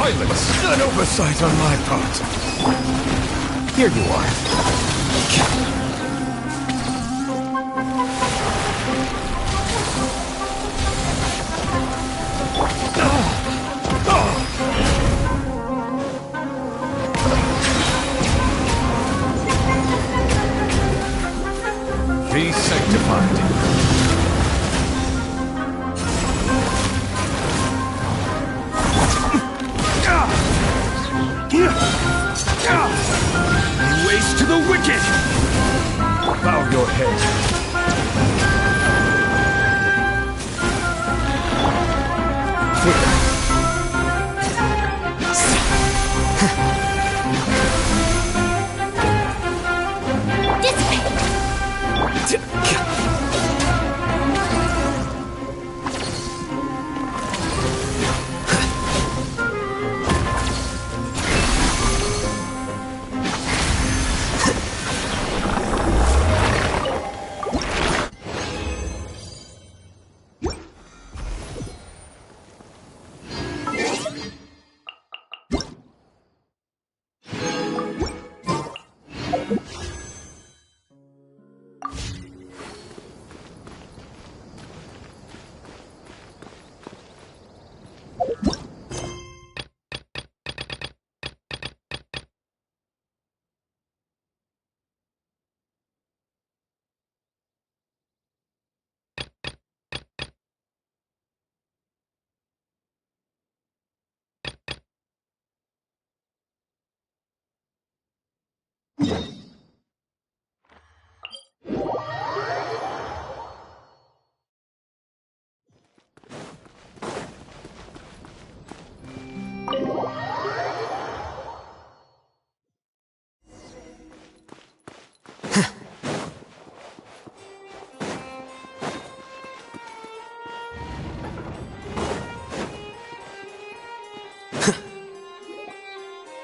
Silence! An oversight on my part. Here you are. Be sanctified. Lay waste to the wicked! Bow your head.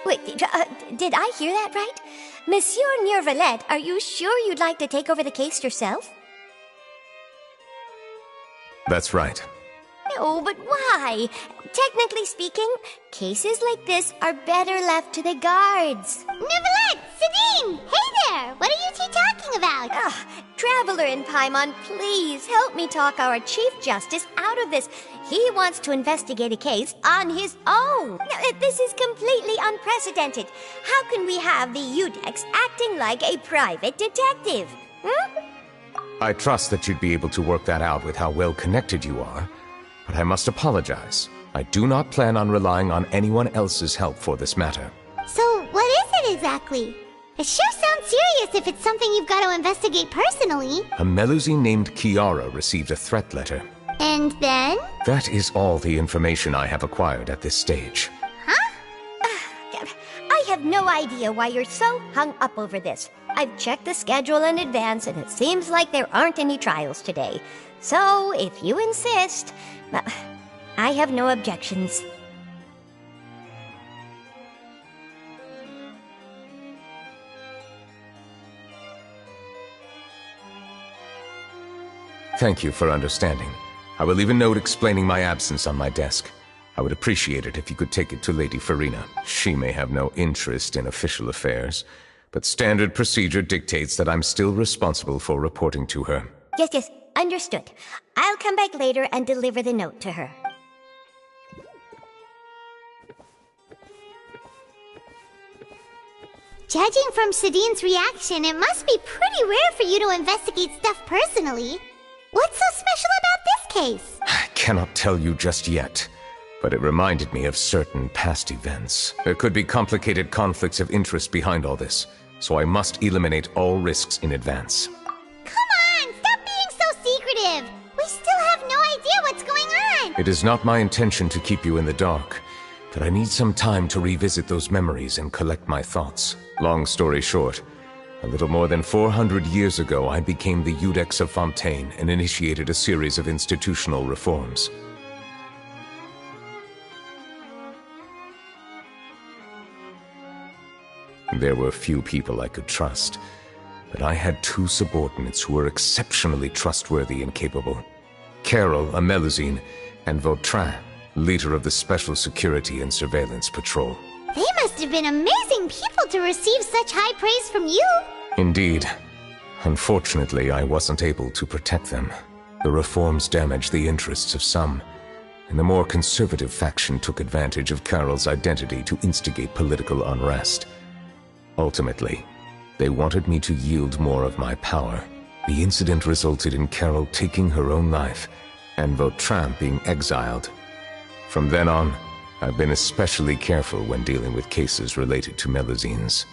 Wait, did I hear that right? Monsieur Neurvalette, are you sure you'd like to take over the case yourself? That's right. No, but why? Technically speaking, cases like this are better left to the guards. Neurvalette! Sidine! Hey there! What are you two talking about? Traveler in Paimon, please help me talk our Chief Justice out of this. He wants to investigate a case on his own. Now, this is completely unprecedented. How can we have the Udex acting like a private detective? I trust that you'd be able to work that out with how well connected you are, but I must apologize. I do not plan on relying on anyone else's help for this matter. So, what is it exactly? It sure sounds serious if it's something you've got to investigate personally. A Melusine named Kiara received a threat letter. And then? That is all the information I have acquired at this stage. Huh? I have no idea why you're so hung up over this. I've checked the schedule in advance, and it seems like there aren't any trials today. So, if you insist, I have no objections. Thank you for understanding. I will leave a note explaining my absence on my desk. I would appreciate it if you could take it to Lady Farina. She may have no interest in official affairs, but standard procedure dictates that I'm still responsible for reporting to her. Yes, understood. I'll come back later and deliver the note to her. Judging from Sidine's reaction, it must be pretty rare for you to investigate stuff personally. What's so special about this case? I cannot tell you just yet, but it reminded me of certain past events. There could be complicated conflicts of interest behind all this, so I must eliminate all risks in advance. Come on, stop being so secretive! We still have no idea what's going on! It is not my intention to keep you in the dark, but I need some time to revisit those memories and collect my thoughts. Long story short, a little more than 400 years ago, I became the Udex of Fontaine and initiated a series of institutional reforms. There were few people I could trust, but I had two subordinates who were exceptionally trustworthy and capable. Carol, a Melusine, and Vautrin, leader of the Special Security and Surveillance Patrol. They must have been amazing people to receive such high praise from you. Indeed. Unfortunately, I wasn't able to protect them. The reforms damaged the interests of some, and the more conservative faction took advantage of Carol's identity to instigate political unrest. Ultimately, they wanted me to yield more of my power. The incident resulted in Carol taking her own life, and Vautrin being exiled. From then on, I've been especially careful when dealing with cases related to Melusines.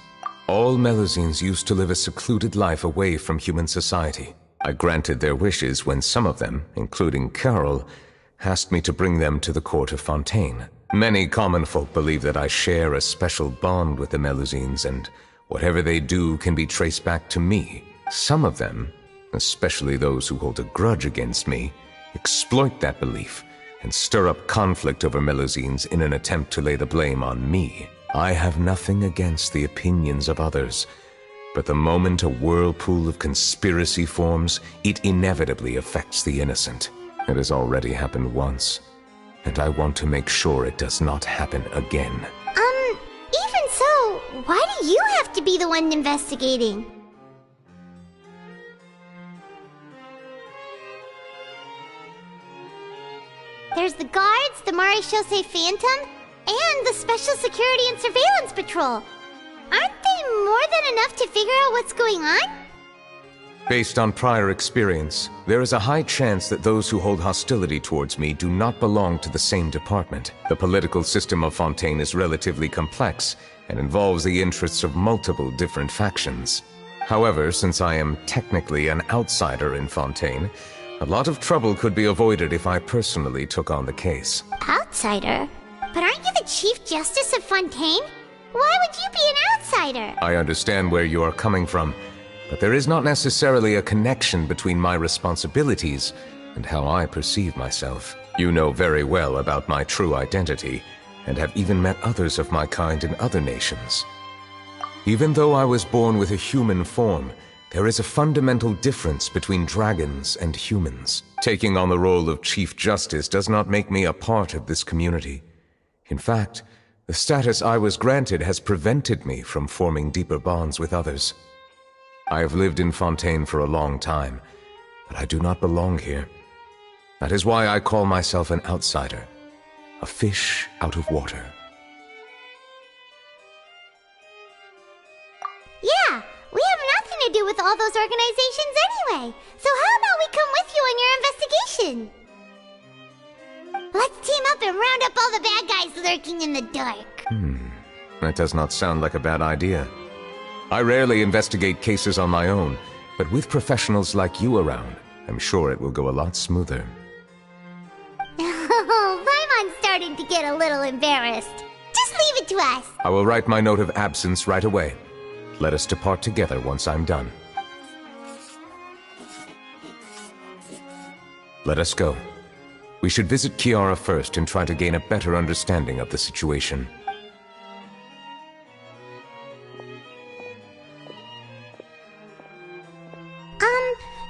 All Melusines used to live a secluded life away from human society. I granted their wishes when some of them, including Carol, asked me to bring them to the court of Fontaine. Many common folk believe that I share a special bond with the Melusines, and whatever they do can be traced back to me. Some of them, especially those who hold a grudge against me, exploit that belief and stir up conflict over Melusines in an attempt to lay the blame on me. I have nothing against the opinions of others, but the moment a whirlpool of conspiracy forms, it inevitably affects the innocent. It has already happened once, and I want to make sure it does not happen again. Even so, why do you have to be the one investigating? There's the guards, the Maréchaussée Phantom, and the Special Security and Surveillance Patrol. Aren't they more than enough to figure out what's going on? Based on prior experience, there is a high chance that those who hold hostility towards me do not belong to the same department. The political system of Fontaine is relatively complex and involves the interests of multiple different factions. However, since I am technically an outsider in Fontaine, a lot of trouble could be avoided if I personally took on the case. Outsider? But aren't you the Chief Justice of Fontaine? Why would you be an outsider? I understand where you are coming from, but there is not necessarily a connection between my responsibilities and how I perceive myself. You know very well about my true identity, and have even met others of my kind in other nations. Even though I was born with a human form, there is a fundamental difference between dragons and humans. Taking on the role of Chief Justice does not make me a part of this community. In fact, the status I was granted has prevented me from forming deeper bonds with others. I have lived in Fontaine for a long time, but I do not belong here. That is why I call myself an outsider, a fish out of water. Yeah, we have nothing to do with all those organizations anyway. So how about we come with you on your investigation? Let's team up and round up all the bad guys lurking in the dark. That does not sound like a bad idea. I rarely investigate cases on my own, but with professionals like you around, I'm sure it will go a lot smoother. Oh, Paimon's starting to get a little embarrassed. Just leave it to us. I will write my note of absence right away. Let us depart together once I'm done. Let us go. We should visit Kiara first and try to gain a better understanding of the situation.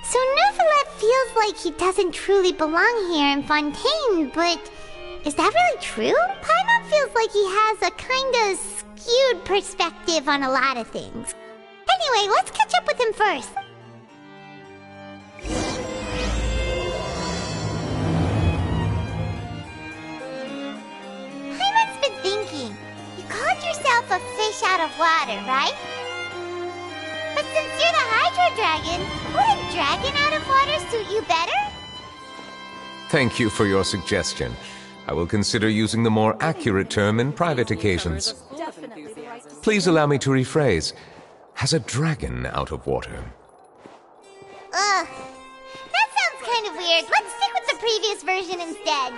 So Neuvillette feels like he doesn't truly belong here in Fontaine, but is that really true? Paimon feels like he has a kinda skewed perspective on a lot of things. Anyway, let's catch up with him first. Paimon's been thinking. You called yourself a fish out of water, right? But since you're the Hydro Dragon, would a dragon out of water suit you better? Thank you for your suggestion. I will consider using the more accurate term in private occasions. Please allow me to rephrase. Has a dragon out of water? Ugh. That sounds kind of weird. Let's stick with the previous version instead.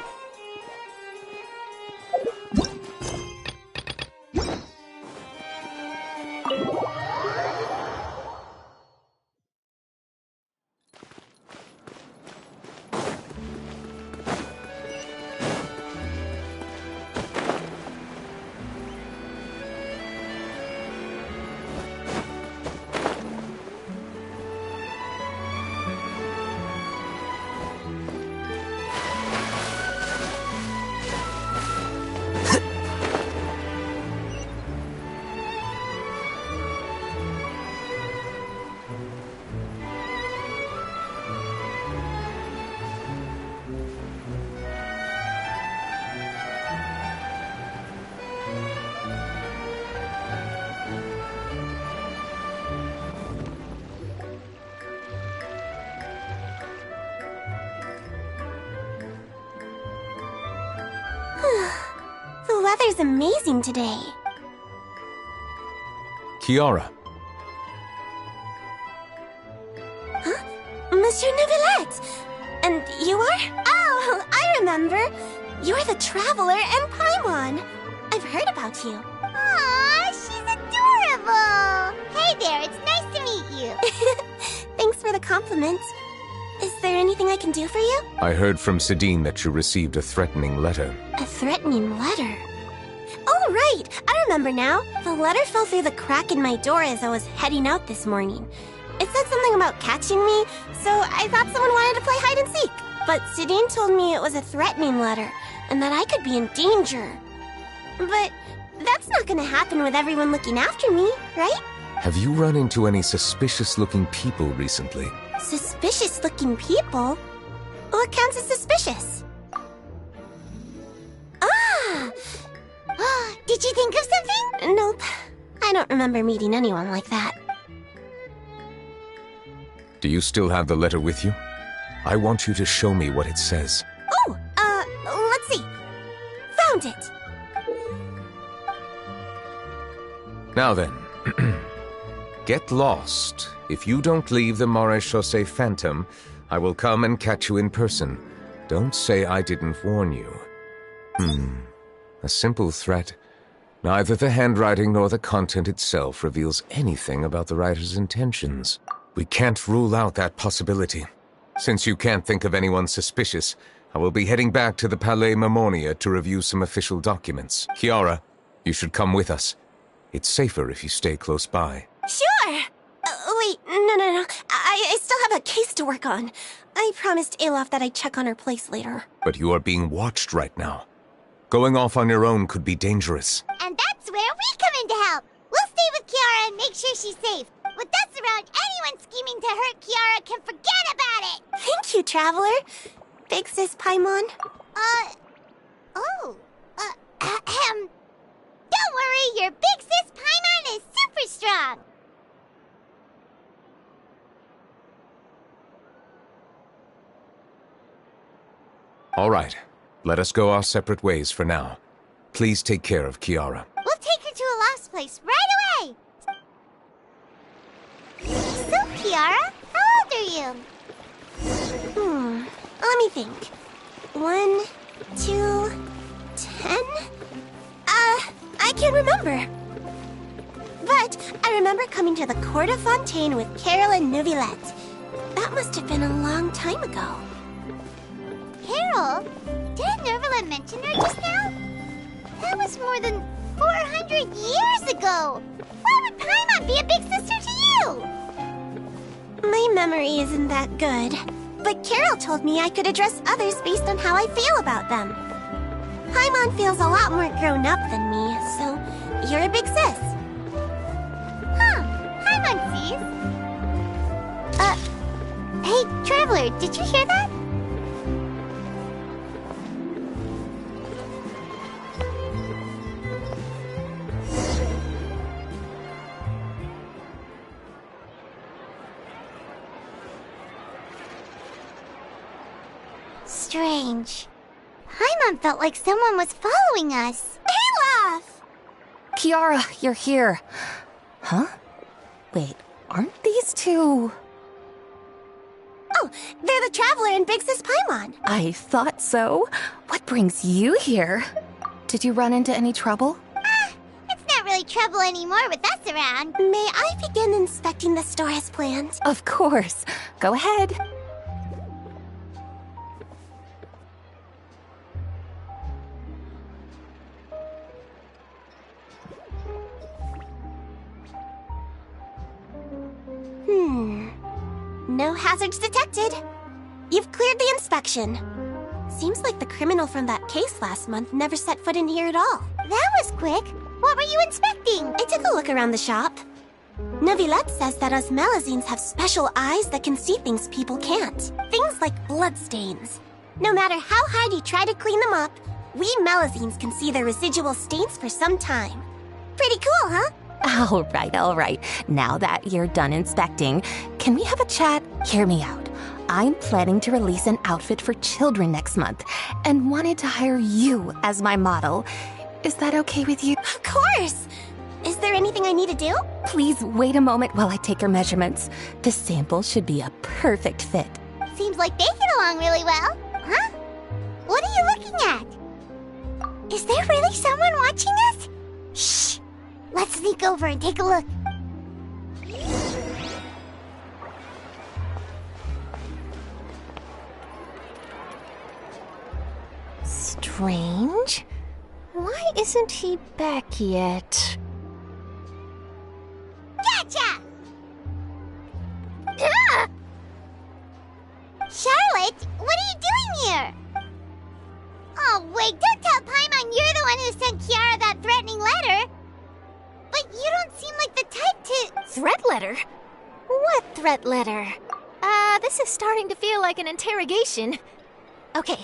was amazing today. Kiara. Huh? Monsieur Neuvillette! And you are? Oh, I remember. You're the Traveler and Paimon. I've heard about you. Aw, she's adorable! Hey there, it's nice to meet you. Thanks for the compliment. Is there anything I can do for you? I heard from Sidine that you received a threatening letter. A threatening letter? Oh, right! I remember now. The letter fell through the crack in my door as I was heading out this morning. It said something about catching me, so I thought someone wanted to play hide and seek. But Sidine told me it was a threatening letter, and that I could be in danger. But that's not gonna happen with everyone looking after me, right? Have you run into any suspicious-looking people recently? Suspicious-looking people? What counts as suspicious? Ah! Did you think of something? Nope. I don't remember meeting anyone like that. Do you still have the letter with you? I want you to show me what it says. Oh, let's see. Found it! Now then, get lost. If you don't leave the Maréchaussée Phantom, I will come and catch you in person. Don't say I didn't warn you. A simple threat. Neither the handwriting nor the content itself reveals anything about the writer's intentions. We can't rule out that possibility. Since you can't think of anyone suspicious, I will be heading back to the Palais Mermonia to review some official documents. Kiara, you should come with us. It's safer if you stay close by. Sure! Wait, no. I still have a case to work on. I promised Alof that I'd check on her place later. But you are being watched right now. Going off on your own could be dangerous. And that's where we come in to help. We'll stay with Kiara and make sure she's safe. With us around, anyone scheming to hurt Kiara can forget about it! Thank you, Traveler. Big Sis Paimon. Don't worry, your big sis Paimon is super strong! All right, let us go our separate ways for now. Please take care of Kiara. We'll take her to a lost place right away! So, Kiara, how old are you? Let me think. 1, 2, 10? I can't remember. But I remember coming to the Court of Fontaine with Carol and Neuvillette. That must have been a long time ago. Carol? Didn't Neuvillette mention her just now? That was more than 400 years ago! Why would Paimon be a big sister to you? My memory isn't that good, but Carol told me I could address others based on how I feel about them. Paimon feels a lot more grown up than me, so you're a big sis. Huh, Paimon sees. Hey, Traveler, did you hear that? Strange. Paimon felt like someone was following us. Olaf! Kiara, you're here. Huh? Wait, aren't these two... Oh, they're the Traveler and Big Sis Paimon. I thought so. What brings you here? Did you run into any trouble? It's not really trouble anymore with us around. May I begin inspecting the store as planned? Of course. Go ahead. No hazards detected. You've cleared the inspection. Seems like the criminal from that case last month never set foot in here at all. That was quick. What were you inspecting? I took a look around the shop. Neuvillette says that us Melazines have special eyes that can see things people can't. Things like bloodstains. No matter how hard you try to clean them up, we Melazines can see their residual stains for some time. Pretty cool, huh? All right. Now that you're done inspecting, can we have a chat? Hear me out. I'm planning to release an outfit for children next month and wanted to hire you as my model. Is that okay with you? Of course! Is there anything I need to do? Please wait a moment while I take your measurements. This sample should be a perfect fit. Seems like they get along really well. Huh? What are you looking at? Is there really someone watching us? Shh! Let's sneak over and take a look. Strange. Why isn't he back yet? Gotcha! Ah! Charlotte, what are you doing here? Oh, wait, don't tell Paimon you're the one who sent Kiara that threatening letter. But you don't seem like the type to... Threat letter? What threat letter? This is starting to feel like an interrogation. Okay,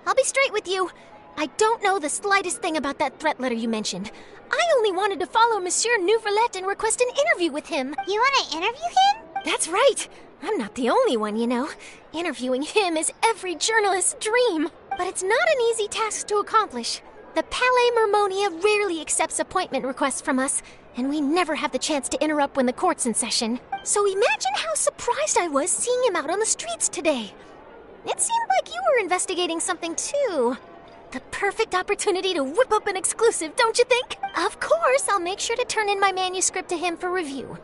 I'll be straight with you. I don't know the slightest thing about that threat letter you mentioned. I only wanted to follow Monsieur Nouvelet and request an interview with him. You want to interview him? That's right. I'm not the only one, you know. Interviewing him is every journalist's dream. But it's not an easy task to accomplish. The Palais Mermonia rarely accepts appointment requests from us, and we never have the chance to interrupt when the court's in session. So imagine how surprised I was seeing him out on the streets today. It seemed like you were investigating something too. The perfect opportunity to whip up an exclusive, don't you think? Of course, I'll make sure to turn in my manuscript to him for review.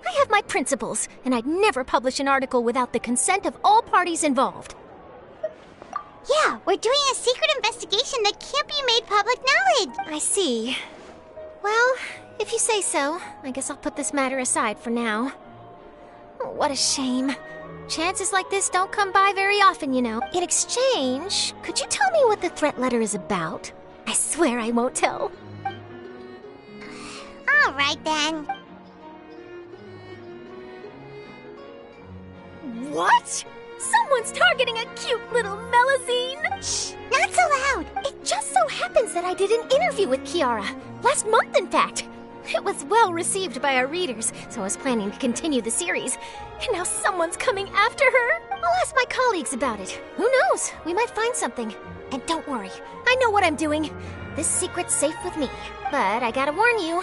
I have my principles, and I'd never publish an article without the consent of all parties involved. Yeah, we're doing a secret investigation that can't be made public knowledge. I see. Well, if you say so, I guess I'll put this matter aside for now. What a shame. Chances like this don't come by very often, you know. In exchange, could you tell me what the threat letter is about? I swear I won't tell. All right, then. What? Someone's targeting a cute little Melazine? Shh, not so loud. It just so happens that I did an interview with Kiara. Last month, in fact. It was well received by our readers, so I was planning to continue the series. And now someone's coming after her. I'll ask my colleagues about it. Who knows? We might find something. And don't worry, I know what I'm doing. This secret's safe with me. But I gotta warn you,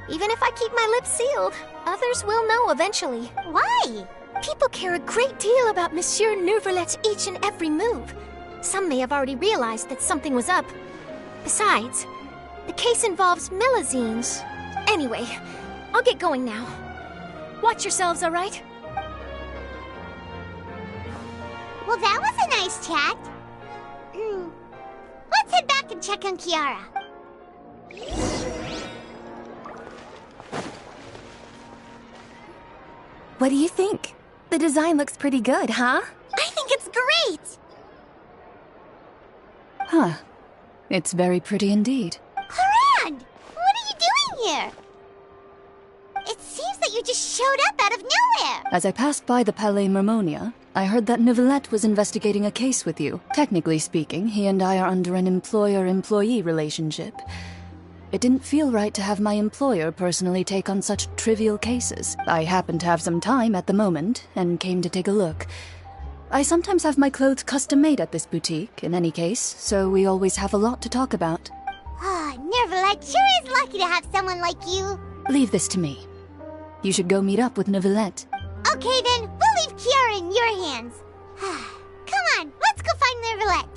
even if I keep my lips sealed, others will know eventually. Why? People care a great deal about Monsieur Nouvelet's each and every move. Some may have already realized that something was up. Besides, the case involves Melazines. Anyway, I'll get going now. Watch yourselves, all right? Well, that was a nice chat. Let's head back and check on Kiara. What do you think? The design looks pretty good, huh? I think it's great! Huh. It's very pretty indeed. Haran! What are you doing here? It seems that you just showed up out of nowhere. As I passed by the Palais Mermonia, I heard that Nouvelet was investigating a case with you. Technically speaking, he and I are under an employer-employee relationship. It didn't feel right to have my employer personally take on such trivial cases. I happened to have some time at the moment, and came to take a look. I sometimes have my clothes custom-made at this boutique, in any case, so we always have a lot to talk about. Ah, Nouvelet sure is lucky to have someone like you. Leave this to me. You should go meet up with Nouvelet. Okay then, we'll leave Kiara in your hands. Come on, let's go find Nouvelet.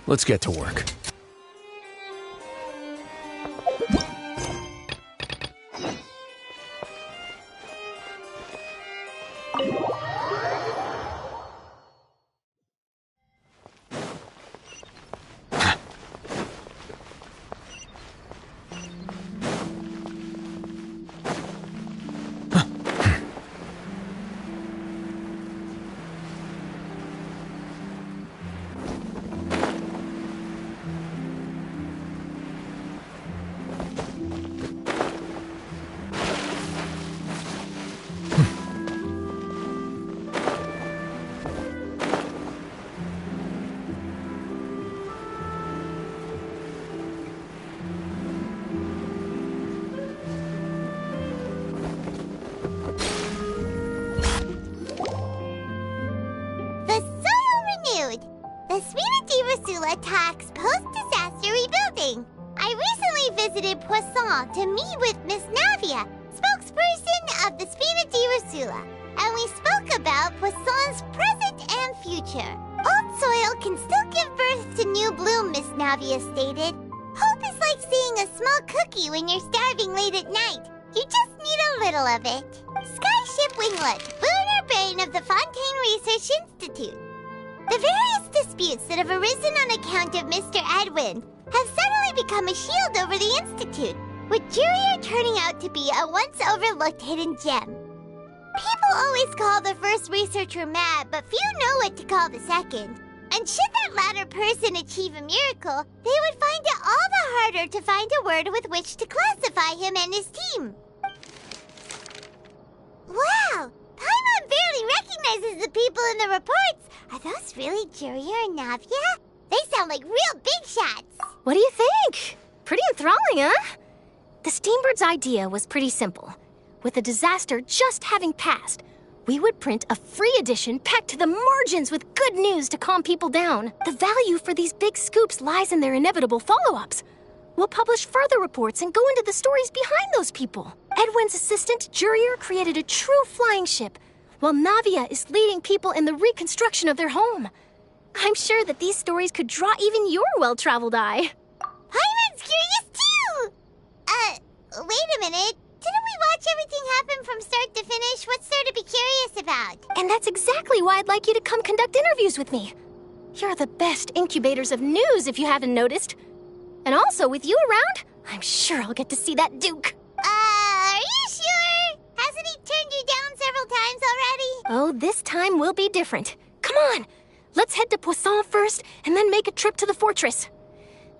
Let's get to work. Poisson to meet with Miss Navia, spokesperson of the Spina di Rosula, and we spoke about Poisson's present and future. Old soil can still give birth to new bloom, Miss Navia stated. Hope is like seeing a small cookie when you're starving late at night. You just need a little of it. Skyship Winglet, boon or bane of the Fontaine Research Institute. The various disputes that have arisen on account of Mr. Edwin have suddenly become a shield over the Institute, with Jurier turning out to be a once overlooked hidden gem. People always call the first researcher mad, but few know what to call the second. And should that latter person achieve a miracle, they would find it all the harder to find a word with which to classify him and his team. Wow! Paimon barely recognizes the people in the reports. Are those really Jurier and Navia? They sound like real big shots. What do you think? Pretty enthralling, huh? The Steambird's idea was pretty simple. With the disaster just having passed, we would print a free edition packed to the margins with good news to calm people down. The value for these big scoops lies in their inevitable follow-ups. We'll publish further reports and go into the stories behind those people. Edwin's assistant, Jurier, created a true flying ship, while Navia is leading people in the reconstruction of their home. I'm sure that these stories could draw even your well-traveled eye. Paimon's curious too! Wait a minute. Didn't we watch everything happen from start to finish? What's there to be curious about? And that's exactly why I'd like you to come conduct interviews with me. You're the best incubators of news, if you haven't noticed. And also, with you around, I'm sure I'll get to see that Duke. Are you sure? Hasn't he turned you down several times already? Oh, this time will be different. Come on, let's head to Poisson first, and then make a trip to the fortress.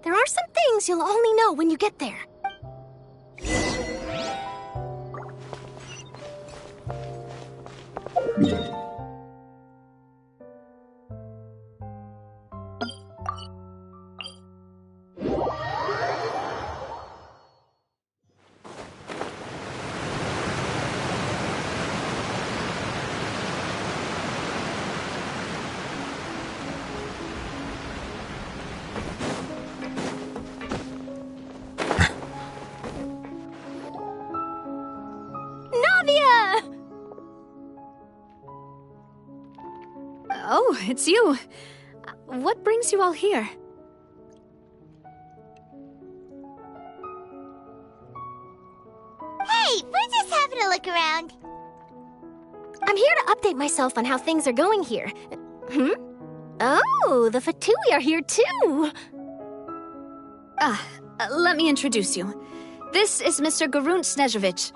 There are some things you'll only know when you get there. Oh, it's you. What brings you all here? Hey, we're just having a look around. I'm here to update myself on how things are going here. Oh, the Fatui are here too. Let me introduce you. This is Mr. Garunt Snežević.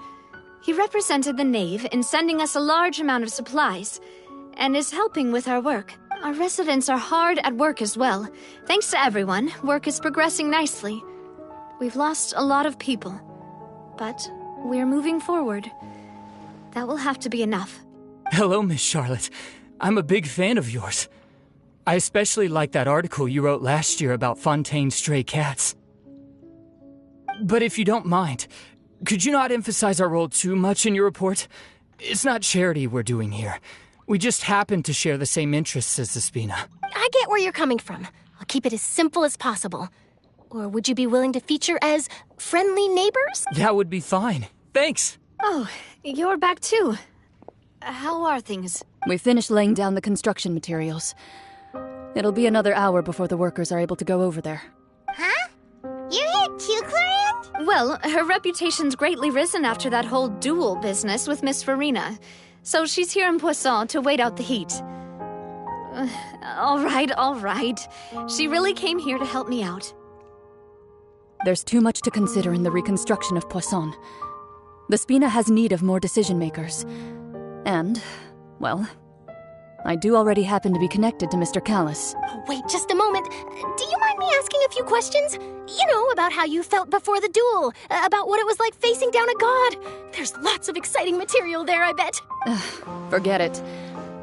He represented the Knave in sending us a large amount of supplies, and is helping with our work. Our residents are hard at work as well. Thanks to everyone, work is progressing nicely. We've lost a lot of people, but we're moving forward. That will have to be enough. Hello, Miss Charlotte. I'm a big fan of yours. I especially like that article you wrote last year about Fontaine's stray cats. But if you don't mind, could you not emphasize our role too much in your report? It's not charity we're doing here. We just happen to share the same interests as the Spina. I get where you're coming from. I'll keep it as simple as possible. Or would you be willing to feature as friendly neighbors? That would be fine. Thanks. Oh, you're back too. How are things? We finished laying down the construction materials. It'll be another hour before the workers are able to go over there. Huh? You're here too, Clarion? Well, her reputation's greatly risen after that whole duel business with Miss Farina. So she's here in Poisson to wait out the heat. All right. She really came here to help me out. There's too much to consider in the reconstruction of Poisson. The Spina has need of more decision-makers. And, well, I do already happen to be connected to Mr. Callis. Oh, wait just a moment. Do you mind me asking a few questions? You know, about how you felt before the duel, about what it was like facing down a god. There's lots of exciting material there, I bet. Forget it.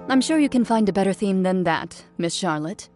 I'm sure you can find a better theme than that, Miss Charlotte.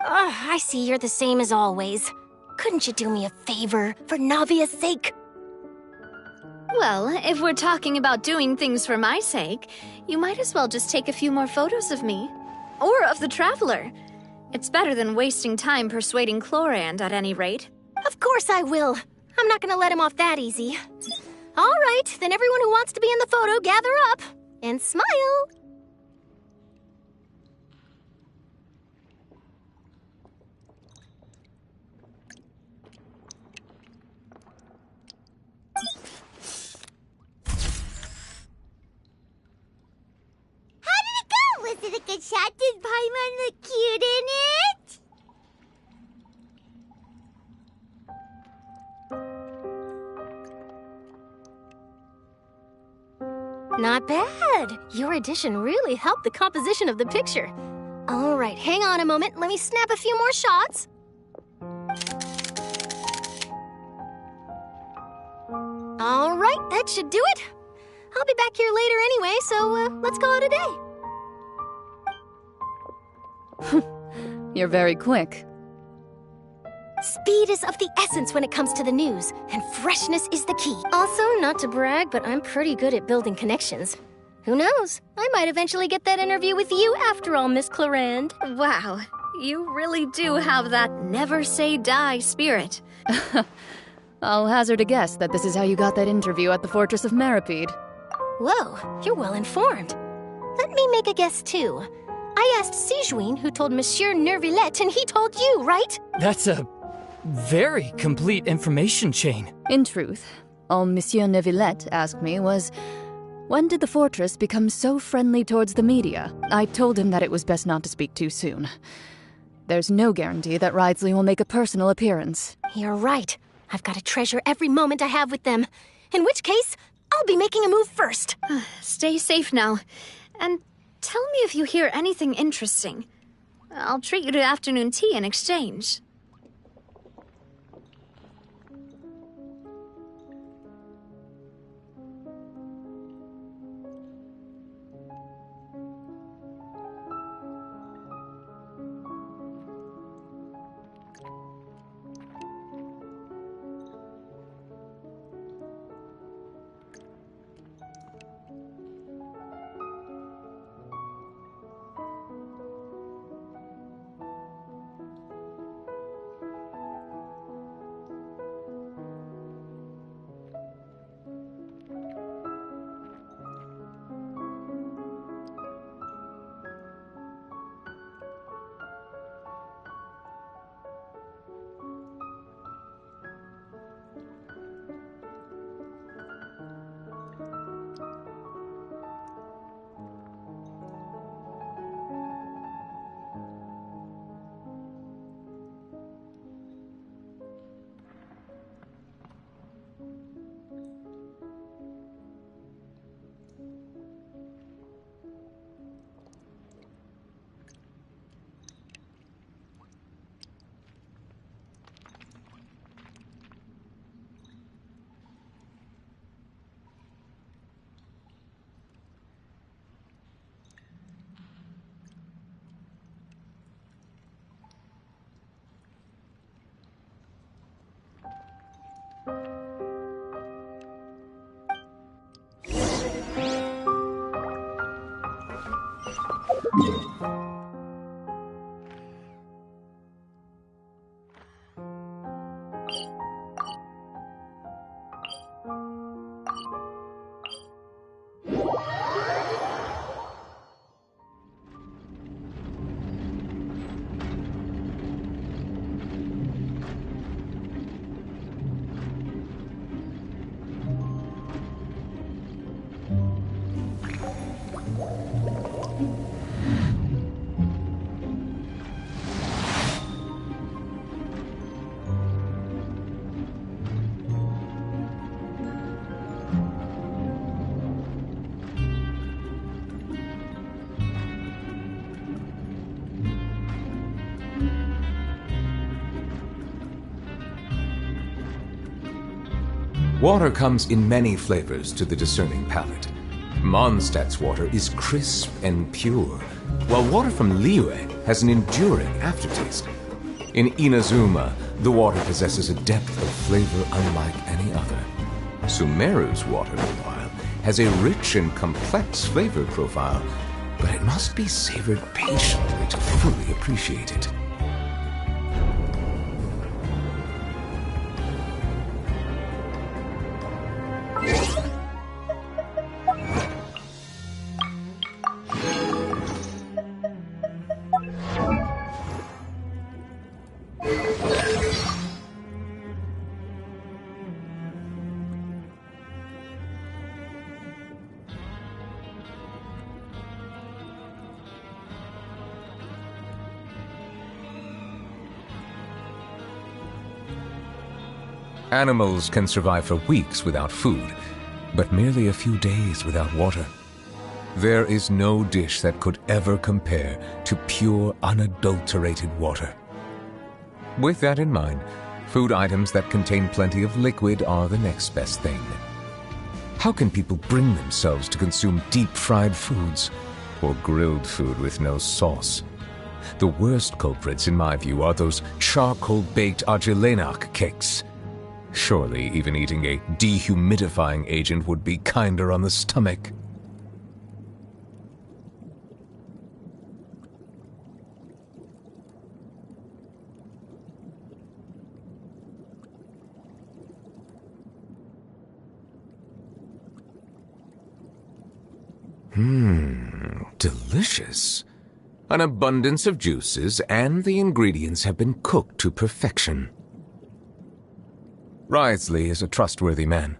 I see you're the same as always. Couldn't you do me a favor, for Navia's sake? Well, if we're talking about doing things for my sake, you might as well just take a few more photos of me. Or of the Traveler. It's better than wasting time persuading Chlorand, at any rate. Of course I will. I'm not gonna let him off that easy. All right, then everyone who wants to be in the photo, gather up. And smile. Was it a good shot? Did Paimon look cute in it? Not bad. Your addition really helped the composition of the picture. All right, hang on a moment. Let me snap a few more shots. All right, that should do it. I'll be back here later anyway, so let's call it a day. You're very quick. Speed is of the essence when it comes to the news, and freshness is the key. Also, not to brag, but I'm pretty good at building connections. Who knows? I might eventually get that interview with you after all, Miss Chlorand. Wow, you really do have that never say die spirit. I'll hazard a guess that this is how you got that interview at the Fortress of Meripede. Whoa, you're well informed. Let me make a guess, too. I asked Sijuin, who told Monsieur Nervillet, and he told you, right? That's a very complete information chain. In truth, all Monsieur Neuvillette asked me was, when did the fortress become so friendly towards the media? I told him that it was best not to speak too soon. There's no guarantee that Ridesley will make a personal appearance. You're right. I've got to treasure every moment I have with them. In which case, I'll be making a move first. Stay safe now. And tell me if you hear anything interesting. I'll treat you to afternoon tea in exchange. Water comes in many flavors to the discerning palate. Mondstadt's water is crisp and pure, while water from Liyue has an enduring aftertaste. In Inazuma, the water possesses a depth of flavor unlike any other. Sumeru's water, meanwhile, has a rich and complex flavor profile, but it must be savored patiently to fully appreciate it. Animals can survive for weeks without food, but merely a few days without water. There is no dish that could ever compare to pure, unadulterated water. With that in mind, food items that contain plenty of liquid are the next best thing. How can people bring themselves to consume deep-fried foods or grilled food with no sauce? The worst culprits, in my view, are those charcoal-baked argilenac cakes. Surely even eating a dehumidifying agent would be kinder on the stomach. Delicious. An abundance of juices, and the ingredients have been cooked to perfection. Wriothesley is a trustworthy man.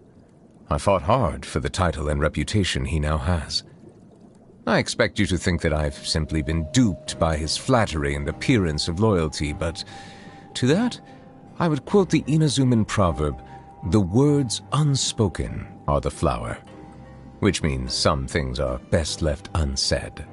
I fought hard for the title and reputation he now has. I expect you to think that I've simply been duped by his flattery and appearance of loyalty, but to that, I would quote the Inazuman proverb, "The words unspoken are the flower," which means some things are best left unsaid.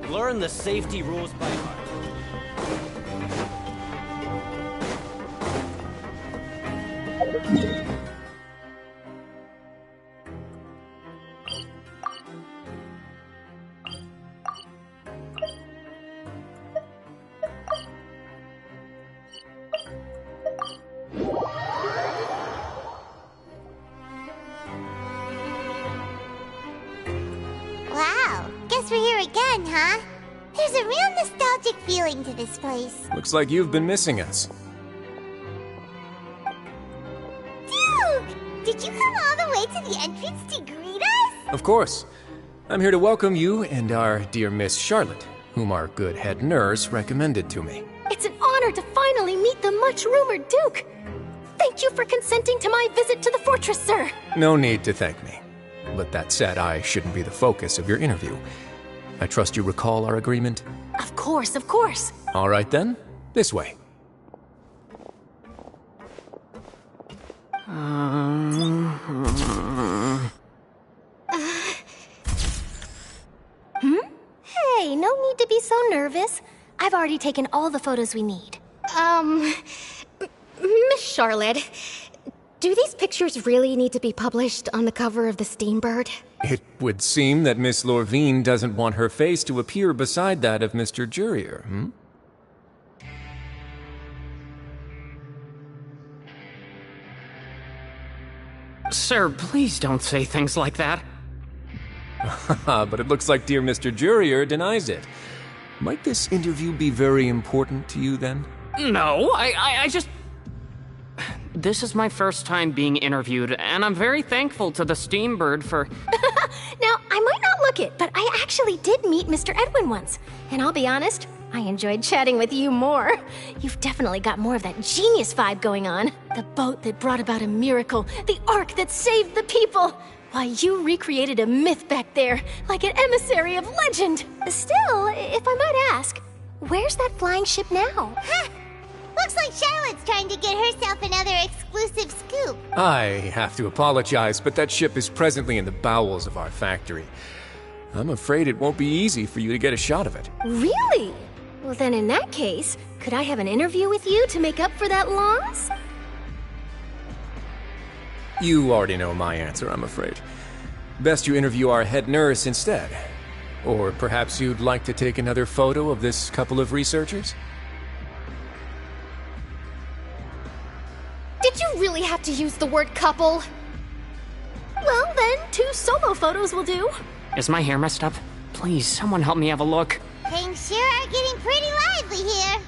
Learn the safety rules by heart. Wow, guess we're here again, huh? There's a real nostalgic feeling to this place. Looks like you've been missing us. Duke! Did you come all the way to the entrance to greet us? Of course. I'm here to welcome you and our dear Miss Charlotte, whom our good head nurse recommended to me. It's an honor to finally meet the much-rumored Duke. Thank you for consenting to my visit to the fortress, sir. No need to thank me. But that said, I shouldn't be the focus of your interview. I trust you recall our agreement? Of course, of course. All right then, this way. Hey, no need to be so nervous. I've already taken all the photos we need. Miss Charlotte, do these pictures really need to be published on the cover of the Steambird? It would seem that Miss Lorvine doesn't want her face to appear beside that of Mr. Jurier, hmm? Sir, please don't say things like that. But it looks like dear Mr. Jurier denies it. Might this interview be very important to you, then? No, I just... This is my first time being interviewed, and I'm very thankful to the Steambird for... Now, I might not look it, but I actually did meet Mr. Edwin once. And I'll be honest, I enjoyed chatting with you more. You've definitely got more of that genius vibe going on. The boat that brought about a miracle, the ark that saved the people. Why, you recreated a myth back there, like an emissary of legend. Still, if I might ask, where's that flying ship now? Huh! Looks like Charlotte's trying to get herself another exclusive scoop. I have to apologize, but that ship is presently in the bowels of our factory. I'm afraid it won't be easy for you to get a shot of it. Really? Well, then in that case, could I have an interview with you to make up for that loss? You already know my answer, I'm afraid. Best you interview our head nurse instead. Or perhaps you'd like to take another photo of this couple of researchers? Did you really have to use the word couple? Well, then, 2 solo photos will do. Is my hair messed up? Please, someone help me have a look. Things sure are getting pretty lively here.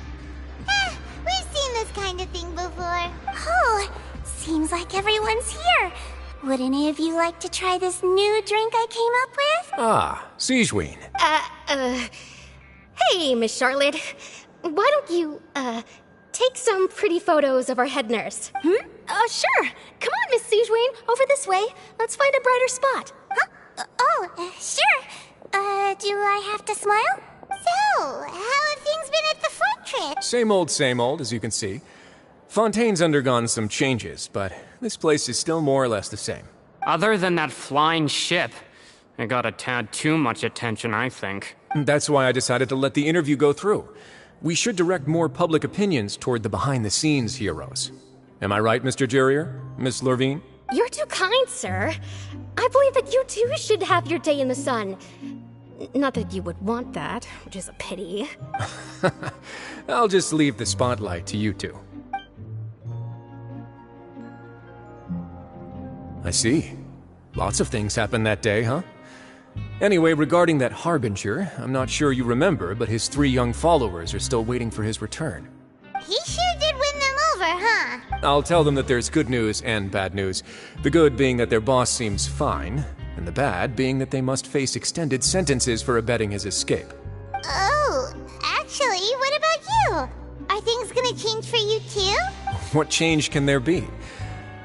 We've seen this kind of thing before. Oh, seems like everyone's here. Would any of you like to try this new drink I came up with? Ah, Siegeween. Hey, Miss Charlotte. Why don't you, take some pretty photos of our head nurse? Sure. Come on, Miss Siegeween. Over this way. Let's find a brighter spot. Huh? Sure. Do I have to smile? So, how have things been at the front trip? Same old, as you can see. Fontaine's undergone some changes, but this place is still more or less the same. Other than that flying ship, it got a tad too much attention, I think. That's why I decided to let the interview go through. We should direct more public opinions toward the behind-the-scenes heroes. Am I right, Mr. Jurrier? Miss Lurvine? You're too kind, sir. I believe that you too should have your day in the sun. Not that you would want that, which is a pity. I'll just leave the spotlight to you two. I see. Lots of things happened that day, huh? Anyway, regarding that Harbinger, I'm not sure you remember, but his 3 young followers are still waiting for his return. He sure did win them over, huh? I'll tell them that there's good news and bad news. The good being that their boss seems fine, and the bad being that they must face extended sentences for abetting his escape. Oh, actually, what about you? Are things gonna change for you too? What change can there be?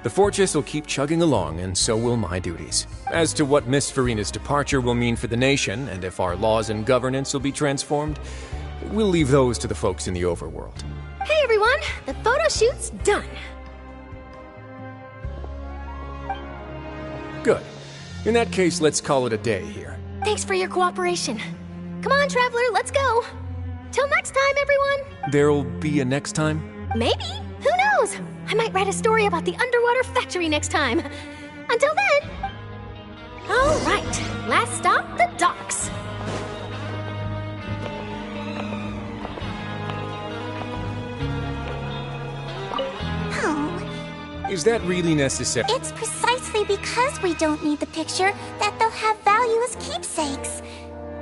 The fortress will keep chugging along, and so will my duties. As to what Miss Farina's departure will mean for the nation, and if our laws and governance will be transformed, we'll leave those to the folks in the overworld. Hey, everyone. The photo shoot's done. Good. In that case, let's call it a day here. Thanks for your cooperation. Come on, Traveler, let's go. Till next time, everyone. There'll be a next time? Maybe. Who knows? I might write a story about the underwater factory next time. Until then. All right. Last stop, the docks. Is that really necessary? It's precisely because we don't need the picture that they'll have value as keepsakes.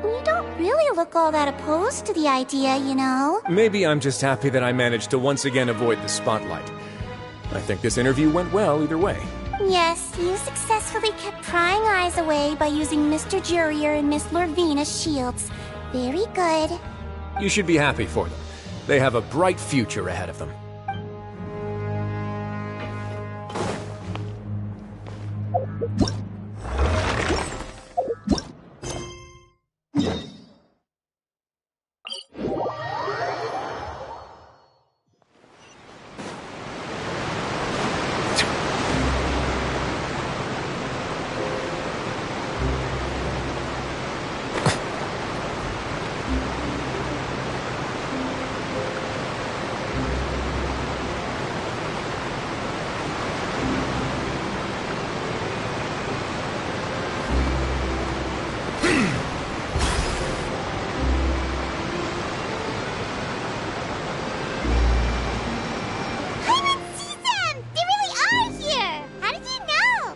We don't really look all that opposed to the idea, you know. Maybe I'm just happy that I managed to once again avoid the spotlight. I think this interview went well either way. Yes, you successfully kept prying eyes away by using Mr. Jurrier and Miss Lurvine as shields. Very good. You should be happy for them. They have a bright future ahead of them.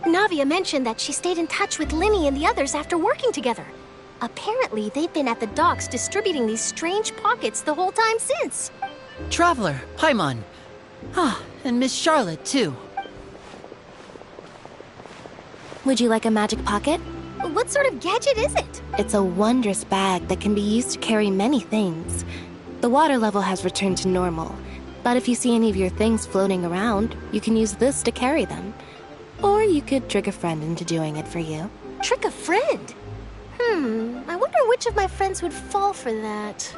Navia mentioned that she stayed in touch with Linny and the others after working together. Apparently, they've been at the docks distributing these strange pockets the whole time since. Traveler, Paimon. And Miss Charlotte, too. Would you like a magic pocket? What sort of gadget is it? It's a wondrous bag that can be used to carry many things. The water level has returned to normal, but if you see any of your things floating around, you can use this to carry them. Or you could trick a friend into doing it for you. Trick a friend? I wonder which of my friends would fall for that.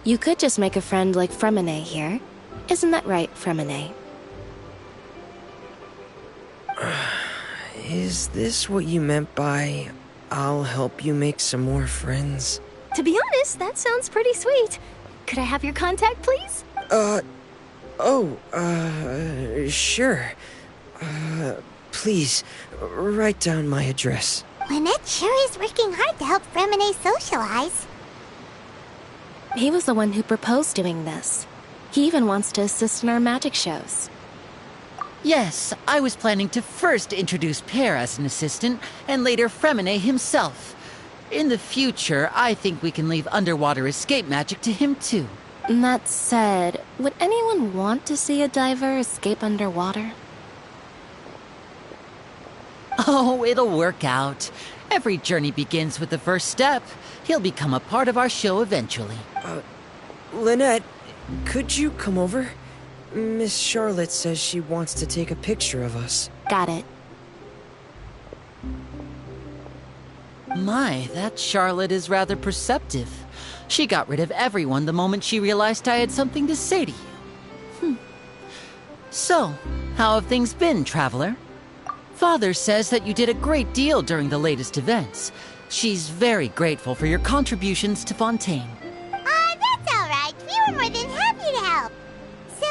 You could just make a friend like Fremine here. Isn't that right, Fremine? Is this what you meant by I'll help you make some more friends. To be honest, that sounds pretty sweet. Could I have your contact, please? Sure. Please, write down my address. Lynette sure is working hard to help Fremine socialize. He was the one who proposed doing this. He even wants to assist in our magic shows. Yes, I was planning to first introduce Pear as an assistant, and later Fremine himself. In the future, I think we can leave underwater escape magic to him too. That said, would anyone want to see a diver escape underwater? Oh, it'll work out. Every journey begins with the first step. He'll become a part of our show eventually. Lynette, could you come over? Miss Charlotte says she wants to take a picture of us. Got it. My, that Charlotte is rather perceptive. She got rid of everyone the moment she realized I had something to say to you. So, how have things been, Traveler? Father says that you did a great deal during the latest events. She's very grateful for your contributions to Fontaine. That's alright. We were more than happy to help. So,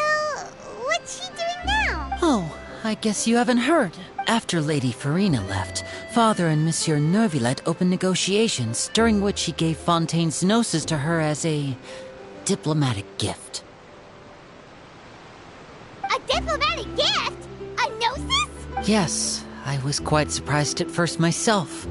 what's she doing now? Oh, I guess you haven't heard. After Lady Farina left, Father and Monsieur Neuvillette opened negotiations, during which he gave Fontaine's gnosis to her as a diplomatic gift. A diplomatic gift? A gnosis? Yes, I was quite surprised at first myself.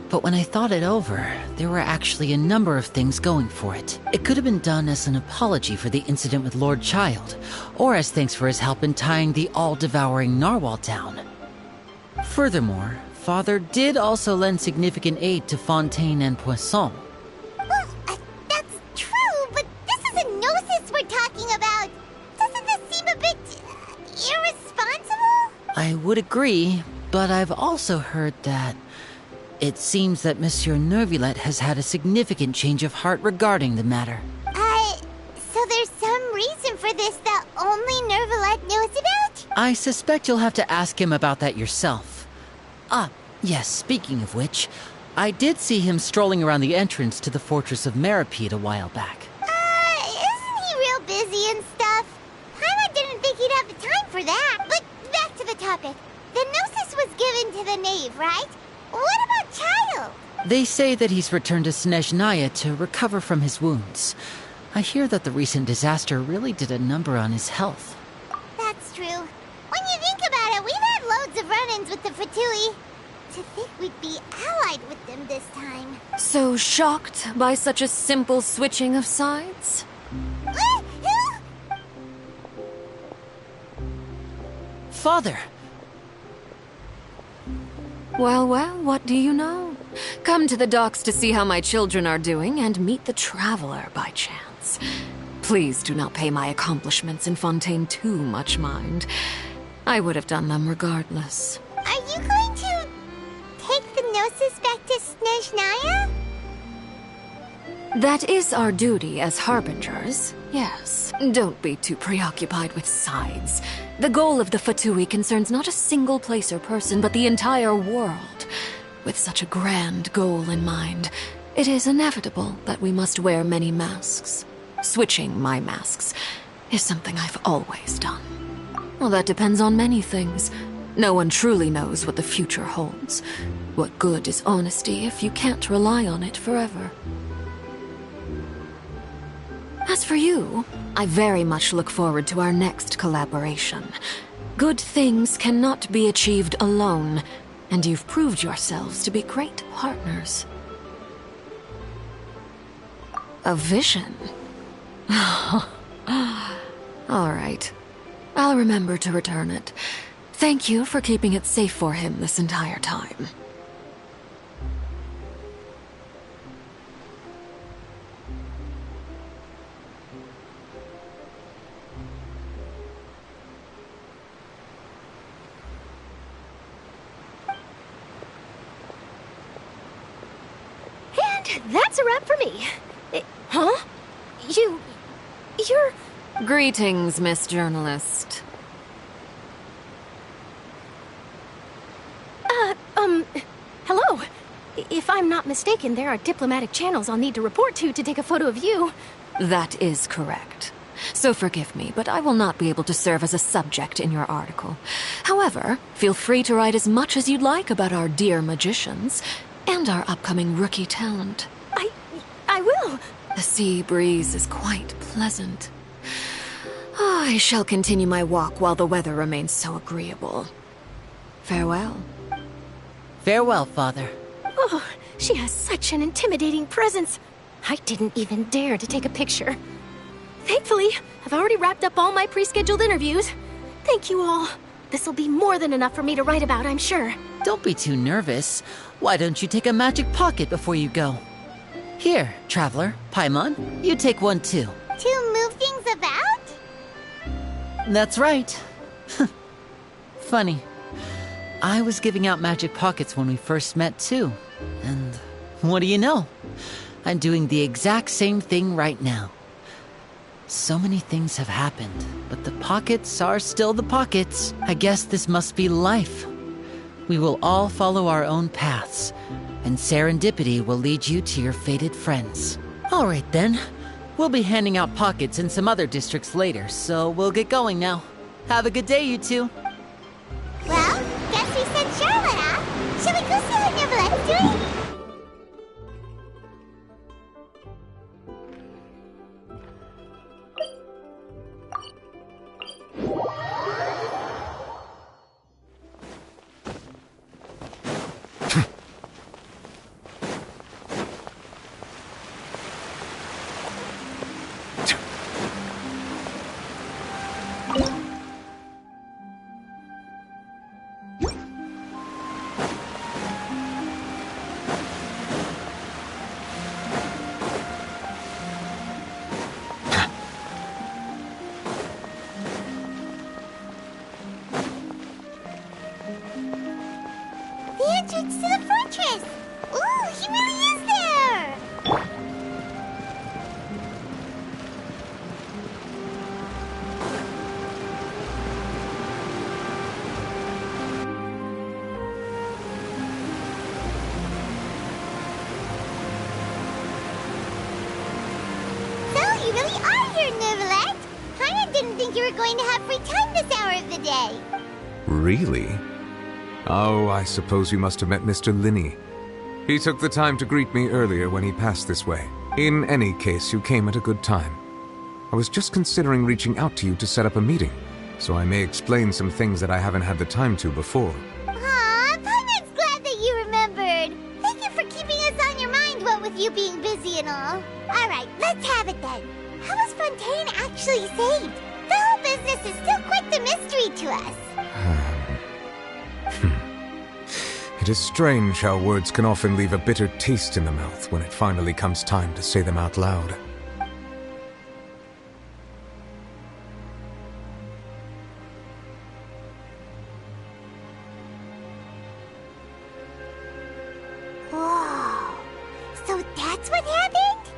But when I thought it over, there were actually a number of things going for it. It could have been done as an apology for the incident with Lord Child, or as thanks for his help in tying the all-devouring narwhal down. Furthermore, Father did also lend significant aid to Fontaine and Poisson. Well, that's true, but this is a gnosis we're talking about. Doesn't this seem a bit irresponsible? I would agree, but I've also heard that it seems that Monsieur Neuvillette has had a significant change of heart regarding the matter. So there's some reason for this that only Neuvillette knows about? I suspect you'll have to ask him about that yourself. Yes, speaking of which, I did see him strolling around the entrance to the Fortress of Meripede a while back. Isn't he real busy and stuff? Paimon didn't think he'd have the time for that. But back to the topic. The gnosis was given to the knave, right? What about Child? They say that he's returned to Snezhnaya to recover from his wounds. I hear that the recent disaster really did a number on his health. That's true. When you think about it, we've had loads of run-ins with the Fatui. To think we'd be allied with them this time. So shocked by such a simple switching of sides? Father! Well, what do you know? Come to the docks to see how my children are doing and meet the Traveler by chance. Please do not pay my accomplishments in Fontaine too much mind. I would have done them regardless. Are you going to take the gnosis back to Snezhnaya? That is our duty as harbingers, yes. Don't be too preoccupied with sides. The goal of the Fatui concerns not a single place or person, but the entire world. With such a grand goal in mind, it is inevitable that we must wear many masks. Switching my masks is something I've always done. Well, that depends on many things. No one truly knows what the future holds. What good is honesty if you can't rely on it forever? As for you, I very much look forward to our next collaboration. Good things cannot be achieved alone, and you've proved yourselves to be great partners. A vision? All right. I'll remember to return it. Thank you for keeping it safe for him this entire time. That's a wrap for me. Huh? You're... Greetings, Miss Journalist. Hello. If I'm not mistaken, there are diplomatic channels I'll need to report to take a photo of you. That is correct. So forgive me, but I will not be able to serve as a subject in your article. However, feel free to write as much as you'd like about our dear magicians and our upcoming rookie talent. I will. The sea breeze is quite pleasant. I shall continue my walk while the weather remains so agreeable. Farewell. Farewell, Father. Oh, she has such an intimidating presence. I didn't even dare to take a picture. Thankfully, I've already wrapped up all my pre-scheduled interviews. Thank you all. This'll be more than enough for me to write about, I'm sure. Don't be too nervous. Why don't you take a magic pocket before you go? Here, Traveler, Paimon, you take one too. To move things about? That's right. Funny. I was giving out magic pockets when we first met too. And what do you know? I'm doing the exact same thing right now. So many things have happened, but the pockets are still the pockets. I guess this must be life. We will all follow our own paths, and serendipity will lead you to your fated friends. All right then. We'll be handing out pockets in some other districts later, so we'll get going now. Have a good day, you two. Well, guess we sent Charlotte off. Shall we go see what Neverlette's doing? Entrance to the fortress! Ooh, he really is there! So, you really are here, Neverlet! Paimon didn't think you were going to have free time this hour of the day. Really? Oh, I suppose you must have met Mr. Linney. He took the time to greet me earlier when he passed this way. In any case, you came at a good time. I was just considering reaching out to you to set up a meeting, so I may explain some things that I haven't had the time to before. Aw, Paimon's glad that you remembered. Thank you for keeping us on your mind, what with you being busy and all. Alright, let's have it then. How was Fontaine actually saved? The whole business is still quite the mystery to us. It is strange how words can often leave a bitter taste in the mouth when it finally comes time to say them out loud. Whoa. So that's what happened?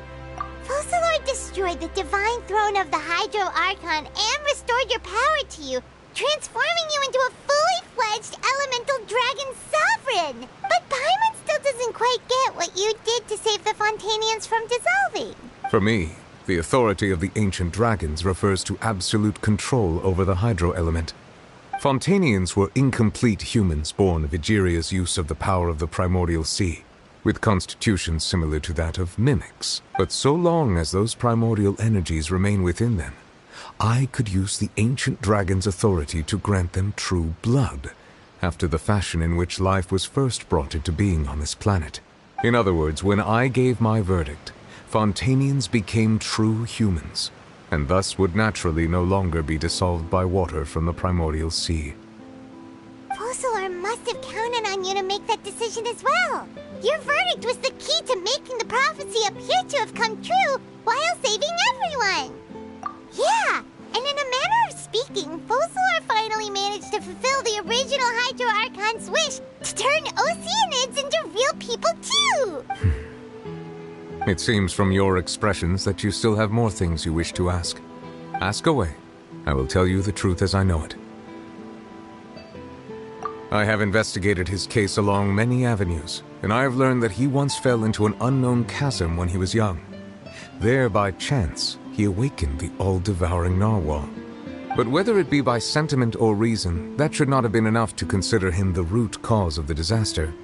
Fossilor destroyed the divine throne of the Hydro Archon and restored your power to you, transforming you into a fully-fledged elemental dragon sovereign! But Paimon still doesn't quite get what you did to save the Fontanians from dissolving. For me, the authority of the ancient dragons refers to absolute control over the hydro element. Fontanians were incomplete humans born of Egeria's use of the power of the primordial sea, with constitutions similar to that of mimics. But so long as those primordial energies remain within them, I could use the ancient dragon's authority to grant them true blood, after the fashion in which life was first brought into being on this planet. In other words, when I gave my verdict, Fontanians became true humans, and thus would naturally no longer be dissolved by water from the primordial sea. Fossilor must have counted on you to make that decision as well. Your verdict was the key to making the prophecy appear to have come true while saving everyone. Yeah, and in a manner of speaking, Fossilor finally managed to fulfill the original Hydro Archon's wish to turn Oceanids into real people too! It seems from your expressions that you still have more things you wish to ask. Ask away. I will tell you the truth as I know it. I have investigated his case along many avenues, and I have learned that he once fell into an unknown chasm when he was young. There, by chance, he awakened the all-devouring narwhal. But whether it be by sentiment or reason, that should not have been enough to consider him the root cause of the disaster.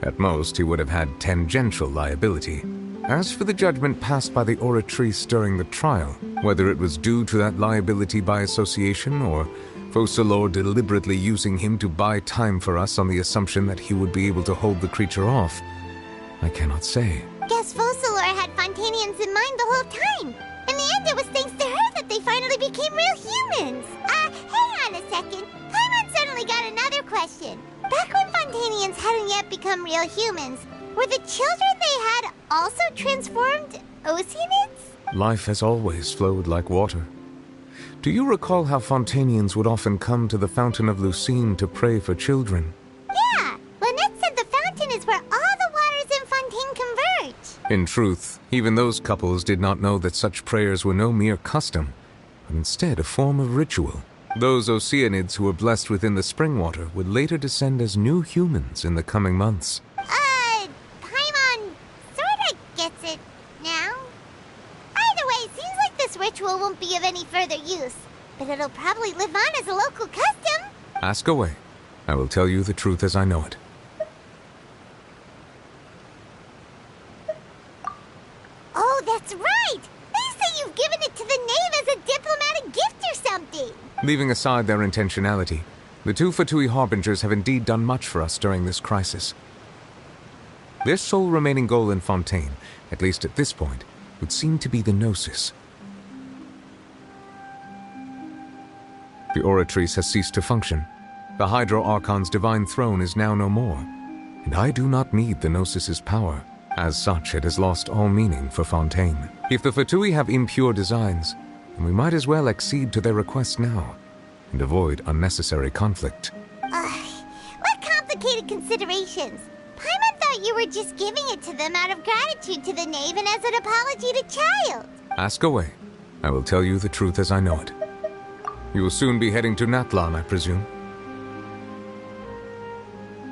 At most, he would have had tangential liability. As for the judgment passed by the Oratrice during the trial, whether it was due to that liability by association or Focalors deliberately using him to buy time for us on the assumption that he would be able to hold the creature off, I cannot say. Guess Focalors had Fontanians in mind the whole time. In the end, it was thanks to her that they finally became real humans. Hang on a second. Paimon suddenly got another question. Back when Fontanians hadn't yet become real humans, were the children they had also transformed Oceanids? Life has always flowed like water. Do you recall how Fontanians would often come to the Fountain of Lucine to pray for children? Yeah, Lynette said the fountain is where all the waters in Fontaine converge. In truth, even those couples did not know that such prayers were no mere custom, but instead a form of ritual. Those Oceanids who were blessed within the spring water would later descend as new humans in the coming months. Paimon sorta gets it now. Either way, seems like this ritual won't be of any further use, but it'll probably live on as a local custom. Ask away. I will tell you the truth as I know it. Oh, that's right! They say you've given it to the knave as a diplomatic gift or something! Leaving aside their intentionality, the two Fatui Harbingers have indeed done much for us during this crisis. Their sole remaining goal in Fontaine, at least at this point, would seem to be the Gnosis. The Oratrice has ceased to function. The Hydro Archon's divine throne is now no more, and I do not need the Gnosis's power. As such, it has lost all meaning for Fontaine. If the Fatui have impure designs, then we might as well accede to their request now, and avoid unnecessary conflict. What complicated considerations! Paimon thought you were just giving it to them out of gratitude to the knave and as an apology to Child. Ask away. I will tell you the truth as I know it. You will soon be heading to Natlan, I presume.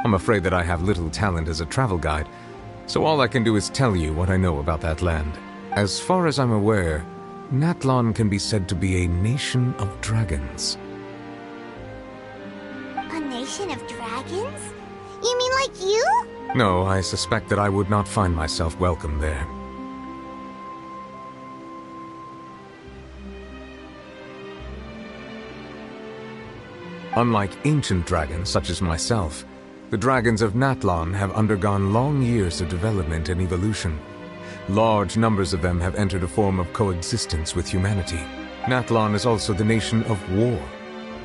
I'm afraid that I have little talent as a travel guide, so all I can do is tell you what I know about that land. As far as I'm aware, Natlan can be said to be a nation of dragons. A nation of dragons? You mean like you? No, I suspect that I would not find myself welcome there. Unlike ancient dragons such as myself, the dragons of Natlan have undergone long years of development and evolution. Large numbers of them have entered a form of coexistence with humanity. Natlan is also the nation of war.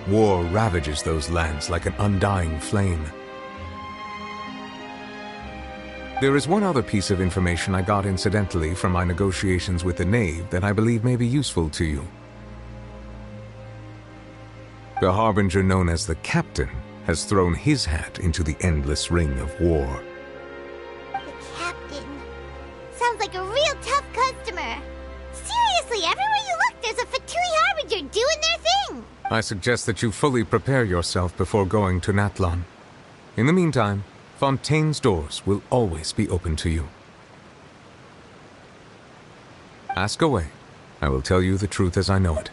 War ravages those lands like an undying flame. There is one other piece of information I got incidentally from my negotiations with the knave that I believe may be useful to you. The Harbinger known as the Captain has thrown his hat into the endless ring of war. The Captain. Sounds like a real tough customer. Seriously, everywhere you look, there's a Fatui Harbinger doing their thing. I suggest that you fully prepare yourself before going to Natlan. In the meantime, Fontaine's doors will always be open to you. Ask away. I will tell you the truth as I know it.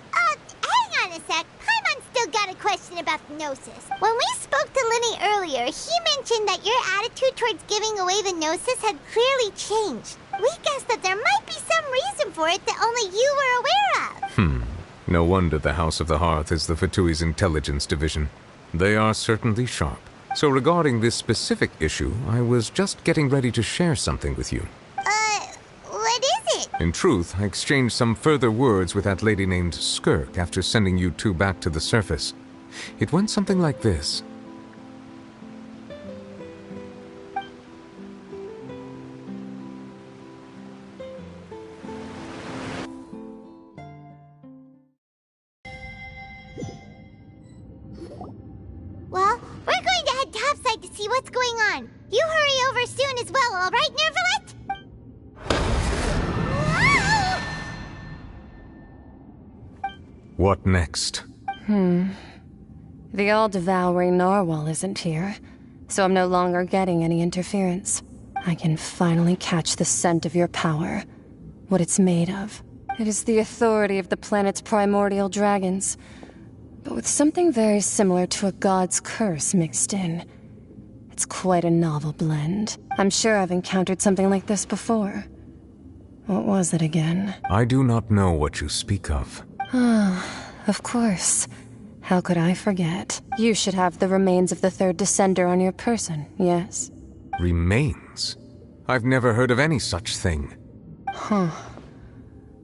Hang on a sec. Paimon's still got a question about the Gnosis. When we spoke to Linny earlier, he mentioned that your attitude towards giving away the Gnosis had clearly changed. We guessed that there might be some reason for it that only you were aware of. No wonder the House of the Hearth is the Fatui's intelligence division. They are certainly sharp. So regarding this specific issue, I was just getting ready to share something with you. What is it? In truth, I exchanged some further words with that lady named Skirk after sending you two back to the surface. It went something like this. Well, we're going to head topside to see what's going on. You hurry over soon as well, all right, Nervalet? What next? The all-devouring narwhal isn't here. so I'm no longer getting any interference. I can finally catch the scent of your power, what it's made of. It is the authority of the planet's primordial dragons, but with something very similar to a god's curse mixed in. It's quite a novel blend. I'm sure I've encountered something like this before. What was it again? I do not know what you speak of. Ah, of course. How could I forget? You should have the remains of the third descender on your person, yes? Remains? I've never heard of any such thing. Huh.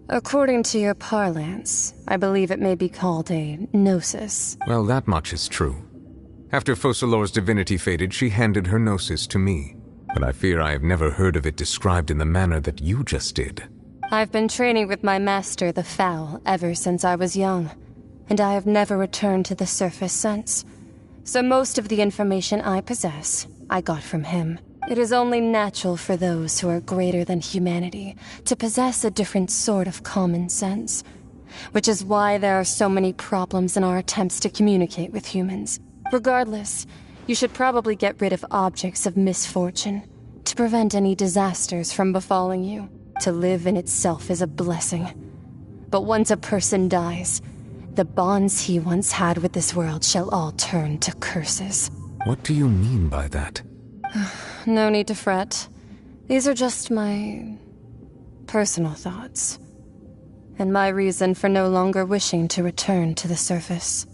According to your parlance, I believe it may be called a gnosis. Well, that much is true. After Focalor's divinity faded, she handed her gnosis to me. But I fear I have never heard of it described in the manner that you just did. I've been training with my master, the Foul, ever since I was young, and I have never returned to the surface since. So most of the information I possess, I got from him. It is only natural for those who are greater than humanity to possess a different sort of common sense, which is why there are so many problems in our attempts to communicate with humans. Regardless, you should probably get rid of objects of misfortune to prevent any disasters from befalling you. To live in itself is a blessing. But once a person dies, the bonds he once had with this world shall all turn to curses. What do you mean by that? No need to fret. These are just my personal thoughts, and my reason for no longer wishing to return to the surface.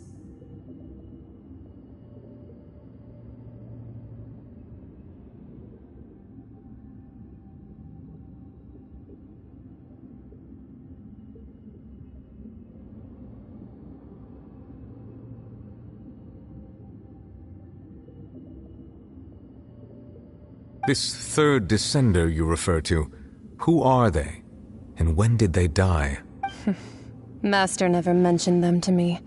This third descender you refer to, who are they? And when did they die? Master never mentioned them to me.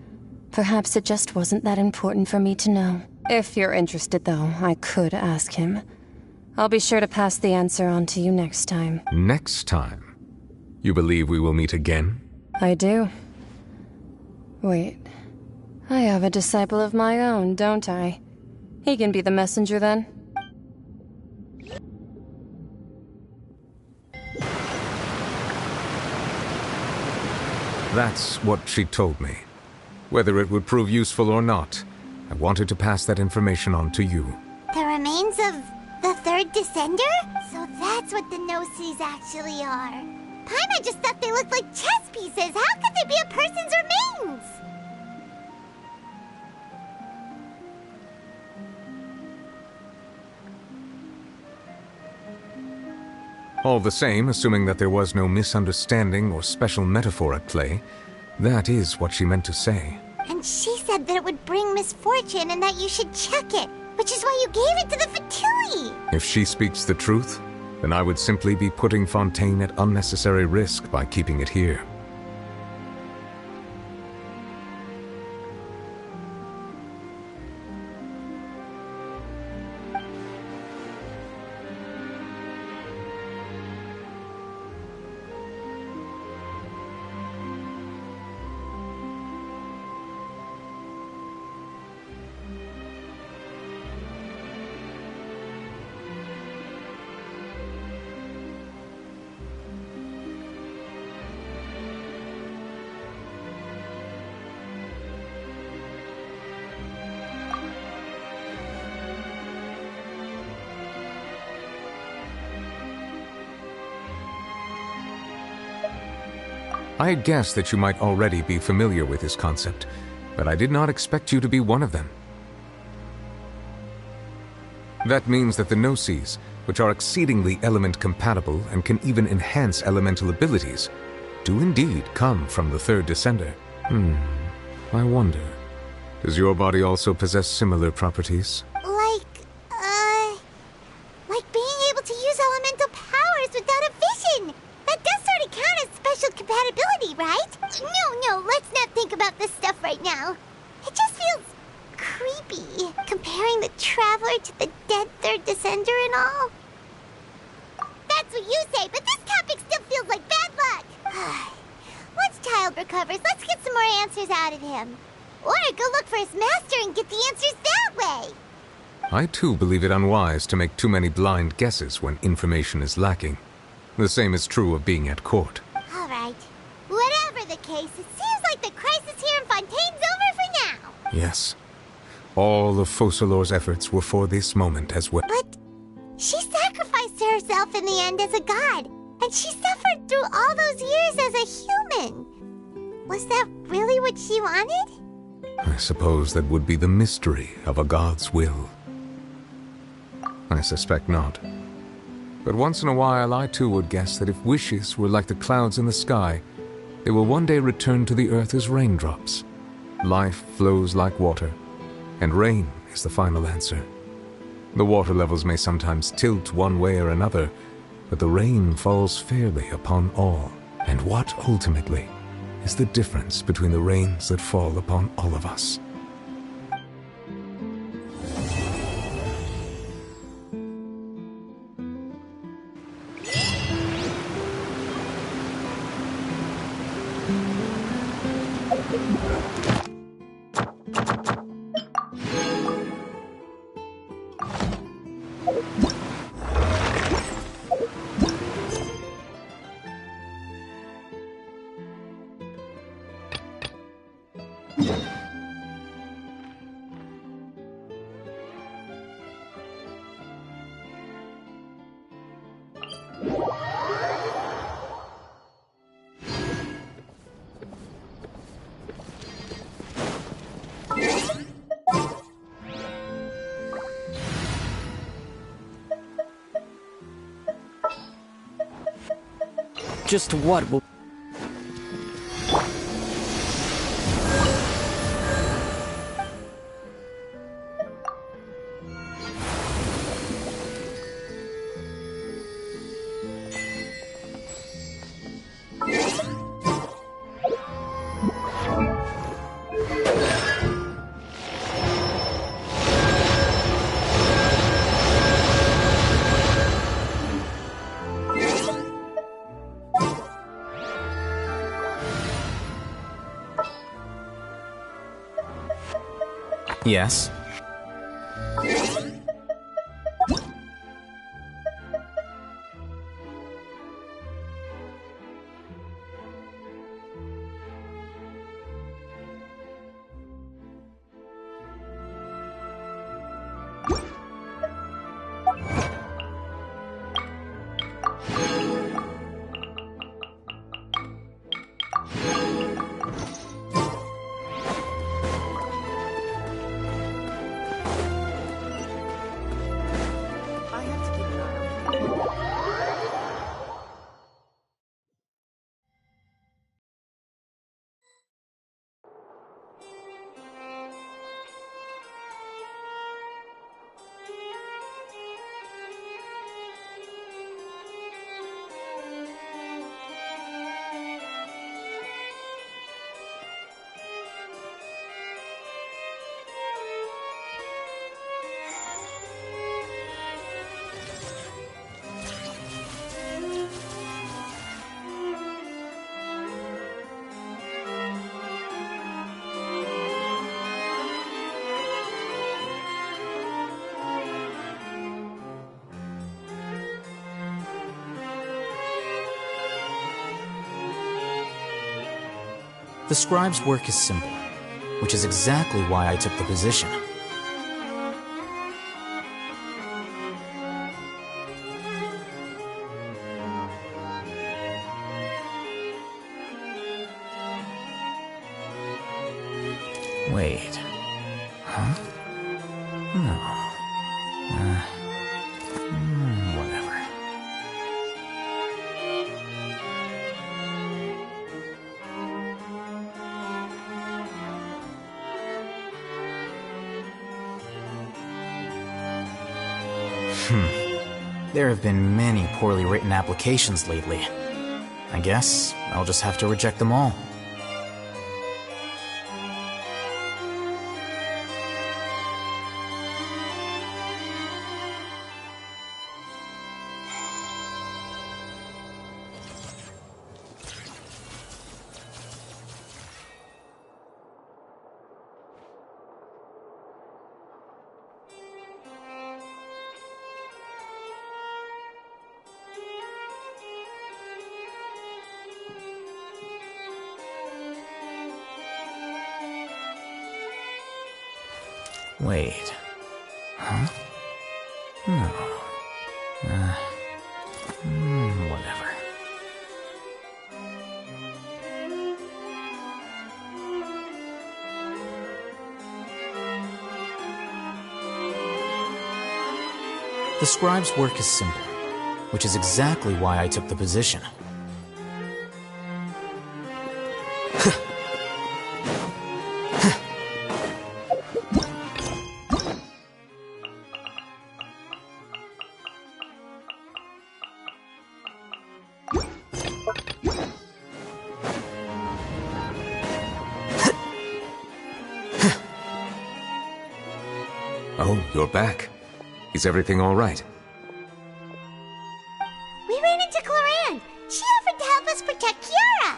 Perhaps it just wasn't that important for me to know. If you're interested, though, I could ask him. I'll be sure to pass the answer on to you next time. Next time? You believe we will meet again? I do. Wait. I have a disciple of my own, don't I? He can be the messenger, then. That's what she told me. Whether it would prove useful or not, I wanted to pass that information on to you. The remains of the third descender? So that's what the Gnosis actually are. Paimon just thought they looked like chess pieces. How could they be a person's remains? All the same, assuming that there was no misunderstanding or special metaphor at play, that is what she meant to say. And she said that it would bring misfortune and that you should check it, which is why you gave it to the Fatui. If she speaks the truth, then I would simply be putting Fontaine at unnecessary risk by keeping it here. I had guessed that you might already be familiar with this concept, but I did not expect you to be one of them. That means that the Gnosis, which are exceedingly element-compatible and can even enhance elemental abilities, do indeed come from the third descender. I wonder, does your body also possess similar properties? Like being able to use elemental powers without a vision. That does sort of count as special compatibility, right? No, let's not think about this stuff right now. It just feels creepy, comparing the Traveler to the dead third descender and all. That's what you say, but this topic still feels like bad luck. Once Child recovers, let's get some more answers out of him. Or go look for his master and get the answers that way. I too believe it unwise to make too many blind guesses when information is lacking. The same is true of being at court. All right. Whatever the case, it seems like the crisis here in Fontaine's over for now. Yes. All of Focalor's efforts were for this moment as well. But she sacrificed herself in the end as a god, and she suffered through all those years as a human. Was that really what she wanted? I suppose that would be the mystery of a god's will. I suspect not. But once in a while I too would guess that if wishes were like the clouds in the sky, they will one day return to the earth as raindrops. Life flows like water, and rain is the final answer. The water levels may sometimes tilt one way or another, but the rain falls fairly upon all. And what, ultimately, is the difference between the rains that fall upon all of us? Just what will... Yes? The scribe's work is simple, which is exactly why I took the position. Wait. Huh? No. Whatever. There have been many poorly written applications lately. I guess I'll just have to reject them all. Wait. Huh? No. Whatever. The scribe's work is simple, which is exactly why I took the position. Oh, you're back. Is everything all right? We ran into Cloran. She offered to help us protect Kiara.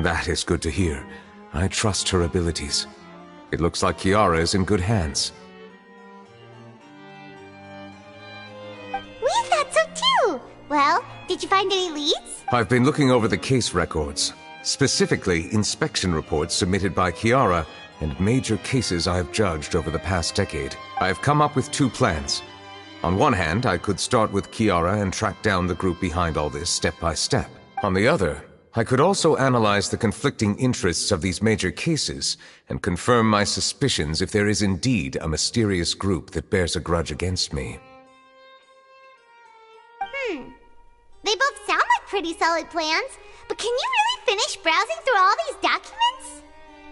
That is good to hear. I trust her abilities. It looks like Kiara is in good hands. We thought so too. Well, did you find any leads? I've been looking over the case records, specifically inspection reports submitted by Kiara and major cases I have judged over the past decade. I have come up with two plans. On one hand, I could start with Kiara and track down the group behind all this step by step. On the other, I could also analyze the conflicting interests of these major cases and confirm my suspicions if there is indeed a mysterious group that bears a grudge against me. They both sound like pretty solid plans, but can you really finish browsing through all these documents?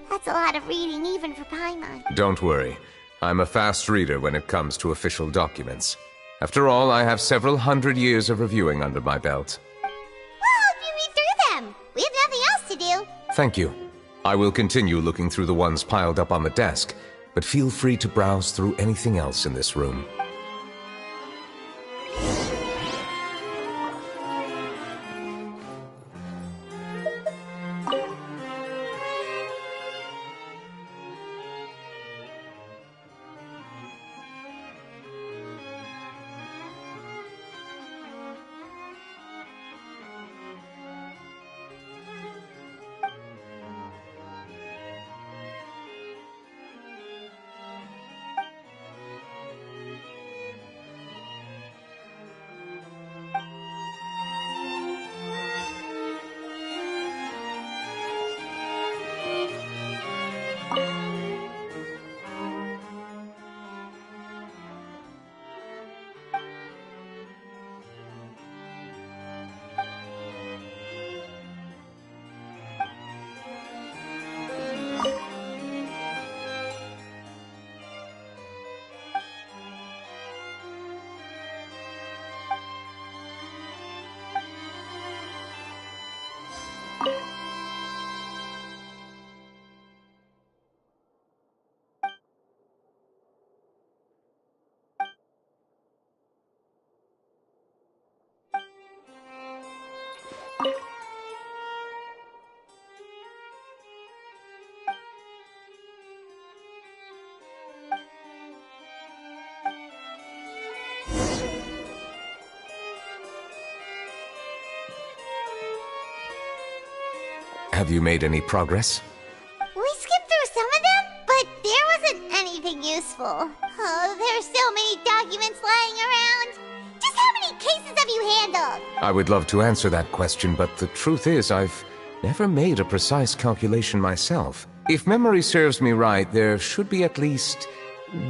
That's a lot of reading even for Paimon. Don't worry. I'm a fast reader when it comes to official documents. After all, I have several hundred years of reviewing under my belt. We'll help you read through them. We have nothing else to do. Thank you. I will continue looking through the ones piled up on the desk, but feel free to browse through anything else in this room. Have you made any progress? We skipped through some of them, but there wasn't anything useful. Oh, there are so many documents lying around. Just how many cases have you handled? I would love to answer that question, but the truth is I've never made a precise calculation myself. If memory serves me right, there should be at least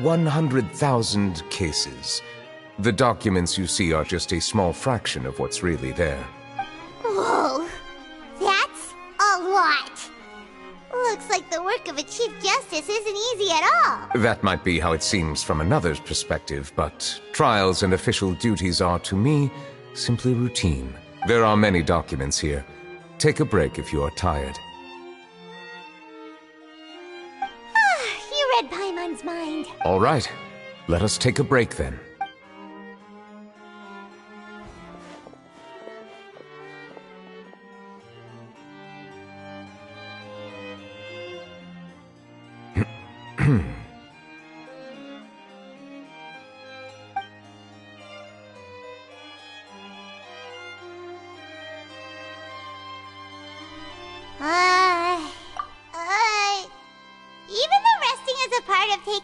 100,000 cases. The documents you see are just a small fraction of what's really there. Whoa, that's a lot. Looks like the work of a Chief Justice isn't easy at all. That might be how it seems from another's perspective, but trials and official duties are, to me, simply routine. There are many documents here. Take a break if you are tired. You read Paimon's mind. All right. Let us take a break then.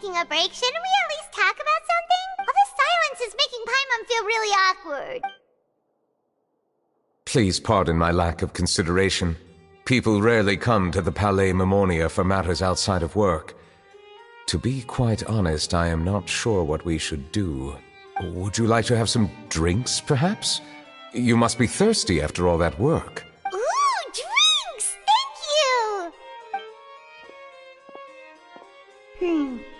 taking a break, shouldn't we at least talk about something? All this silence is making Paimon feel really awkward. Please pardon my lack of consideration. People rarely come to the Palais Mermonia for matters outside of work. To be quite honest, I am not sure what we should do. Would you like to have some drinks, perhaps? You must be thirsty after all that work. Ooh, drinks! Thank you!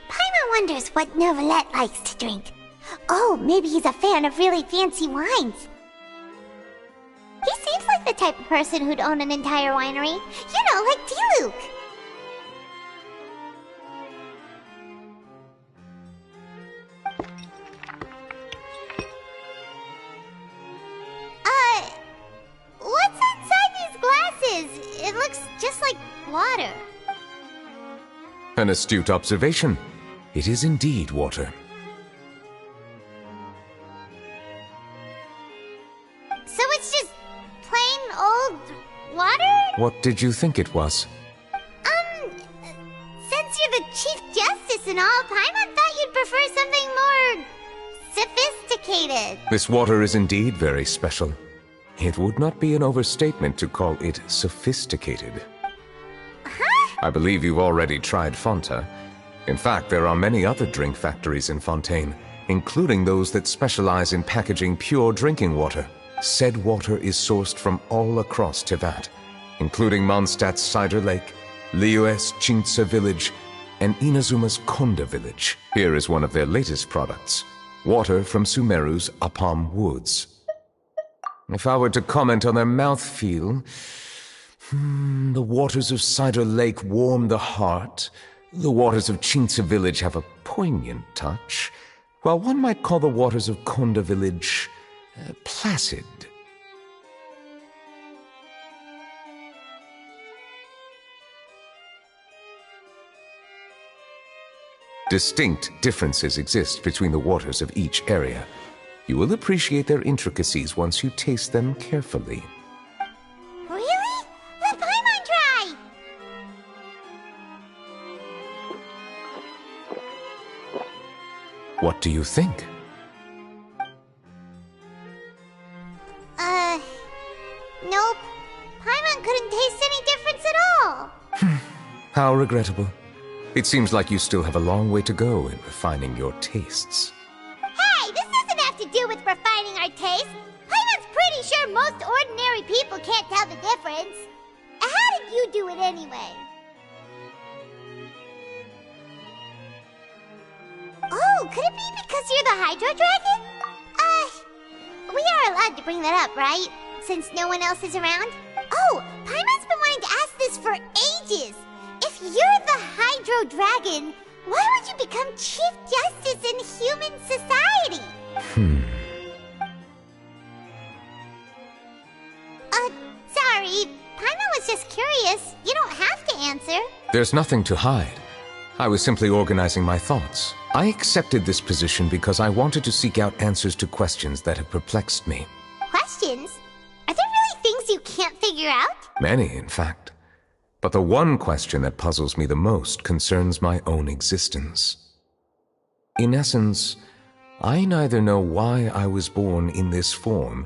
Paimon wonders what Novelette likes to drink. Oh, maybe he's a fan of really fancy wines. He seems like the type of person who'd own an entire winery. You know, like Diluc. What's inside these glasses? It looks just like water. An astute observation. It is indeed water. So it's just plain old water? What did you think it was? Since you're the Chief Justice and all, Paimon thought you'd prefer something more sophisticated. This water is indeed very special. It would not be an overstatement to call it sophisticated. Huh? I believe you've already tried Fonta. In fact, there are many other drink factories in Fontaine, including those that specialize in packaging pure drinking water. Said water is sourced from all across Tivat, including Mondstadt's Cider Lake, Liyue's Chintsa Village, and Inazuma's Konda Village. Here is one of their latest products, water from Sumeru's Apam Woods. If I were to comment on their mouthfeel, the waters of Cider Lake warm the heart, the waters of Chintsa Village have a poignant touch, while one might call the waters of Konda Village placid. Distinct differences exist between the waters of each area. You will appreciate their intricacies once you taste them carefully. Really? Let Paimon try! What do you think? Nope. Paimon couldn't taste any difference at all. How regrettable. It seems like you still have a long way to go in refining your tastes. Hey, this doesn't have to do with refining our taste. Paimon's pretty sure most ordinary people can't tell the difference. How did you do it anyway? Oh, could it be because you're the Hydro Dragon? We are allowed to bring that up, right? Since no one else is around? Oh, Paimon's been wanting to ask this for ages. If you're the Hydro Dragon, why would you become Chief Justice in human society? Sorry. Paimon was just curious. You don't have to answer. There's nothing to hide. I was simply organizing my thoughts. I accepted this position because I wanted to seek out answers to questions that had perplexed me. Questions? Are there really things you can't figure out? Many, in fact. But the one question that puzzles me the most concerns my own existence. In essence, I neither know why I was born in this form,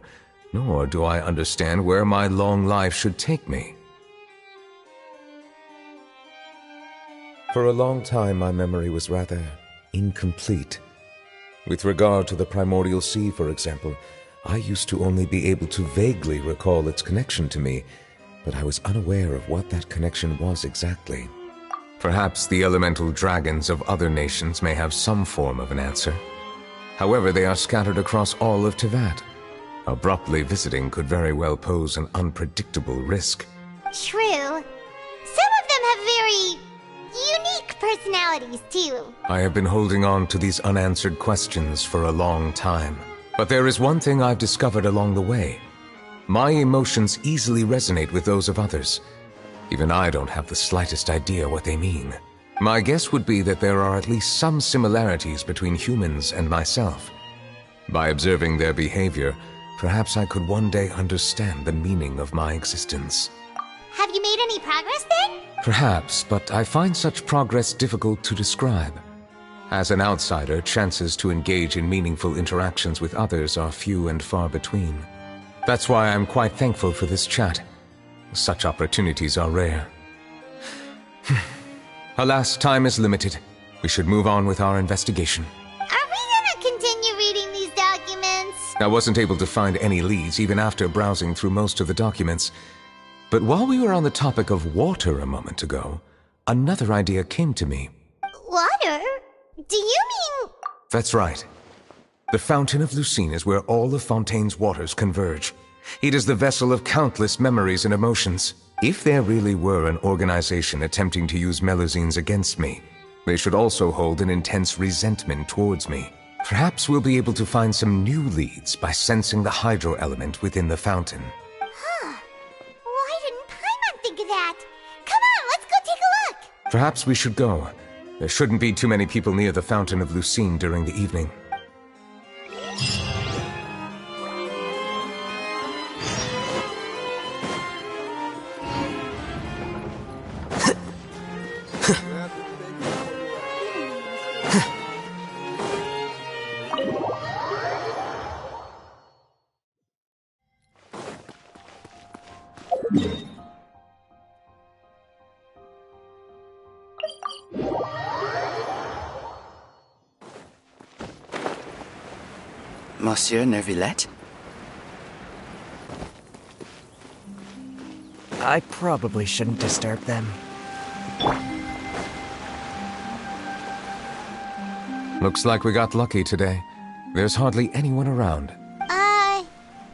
nor do I understand where my long life should take me. For a long time, my memory was rather incomplete. With regard to the primordial sea, for example, I used to only be able to vaguely recall its connection to me, but I was unaware of what that connection was exactly. Perhaps the elemental dragons of other nations may have some form of an answer. However, they are scattered across all of Tivat. Abruptly visiting could very well pose an unpredictable risk. True. Some of them have very unique personalities, too. I have been holding on to these unanswered questions for a long time. But there is one thing I've discovered along the way. My emotions easily resonate with those of others. Even I don't have the slightest idea what they mean. My guess would be that there are at least some similarities between humans and myself. By observing their behavior, perhaps I could one day understand the meaning of my existence. Have you made any progress then? Perhaps, but I find such progress difficult to describe. As an outsider, chances to engage in meaningful interactions with others are few and far between. That's why I'm quite thankful for this chat. Such opportunities are rare. Alas, time is limited. We should move on with our investigation. Are we gonna continue reading these documents? I wasn't able to find any leads even after browsing through most of the documents. But while we were on the topic of water a moment ago, another idea came to me. Water? Do you mean... That's right. The Fountain of Lucine is where all of Fontaine's waters converge. It is the vessel of countless memories and emotions. If there really were an organization attempting to use Melusines against me, they should also hold an intense resentment towards me. Perhaps we'll be able to find some new leads by sensing the hydro element within the fountain. Huh. Why didn't Paimon think of that? Come on, let's go take a look! Perhaps we should go. There shouldn't be too many people near the Fountain of Lucine during the evening. Monsieur Neuvillette? I probably shouldn't disturb them. Looks like we got lucky today. There's hardly anyone around.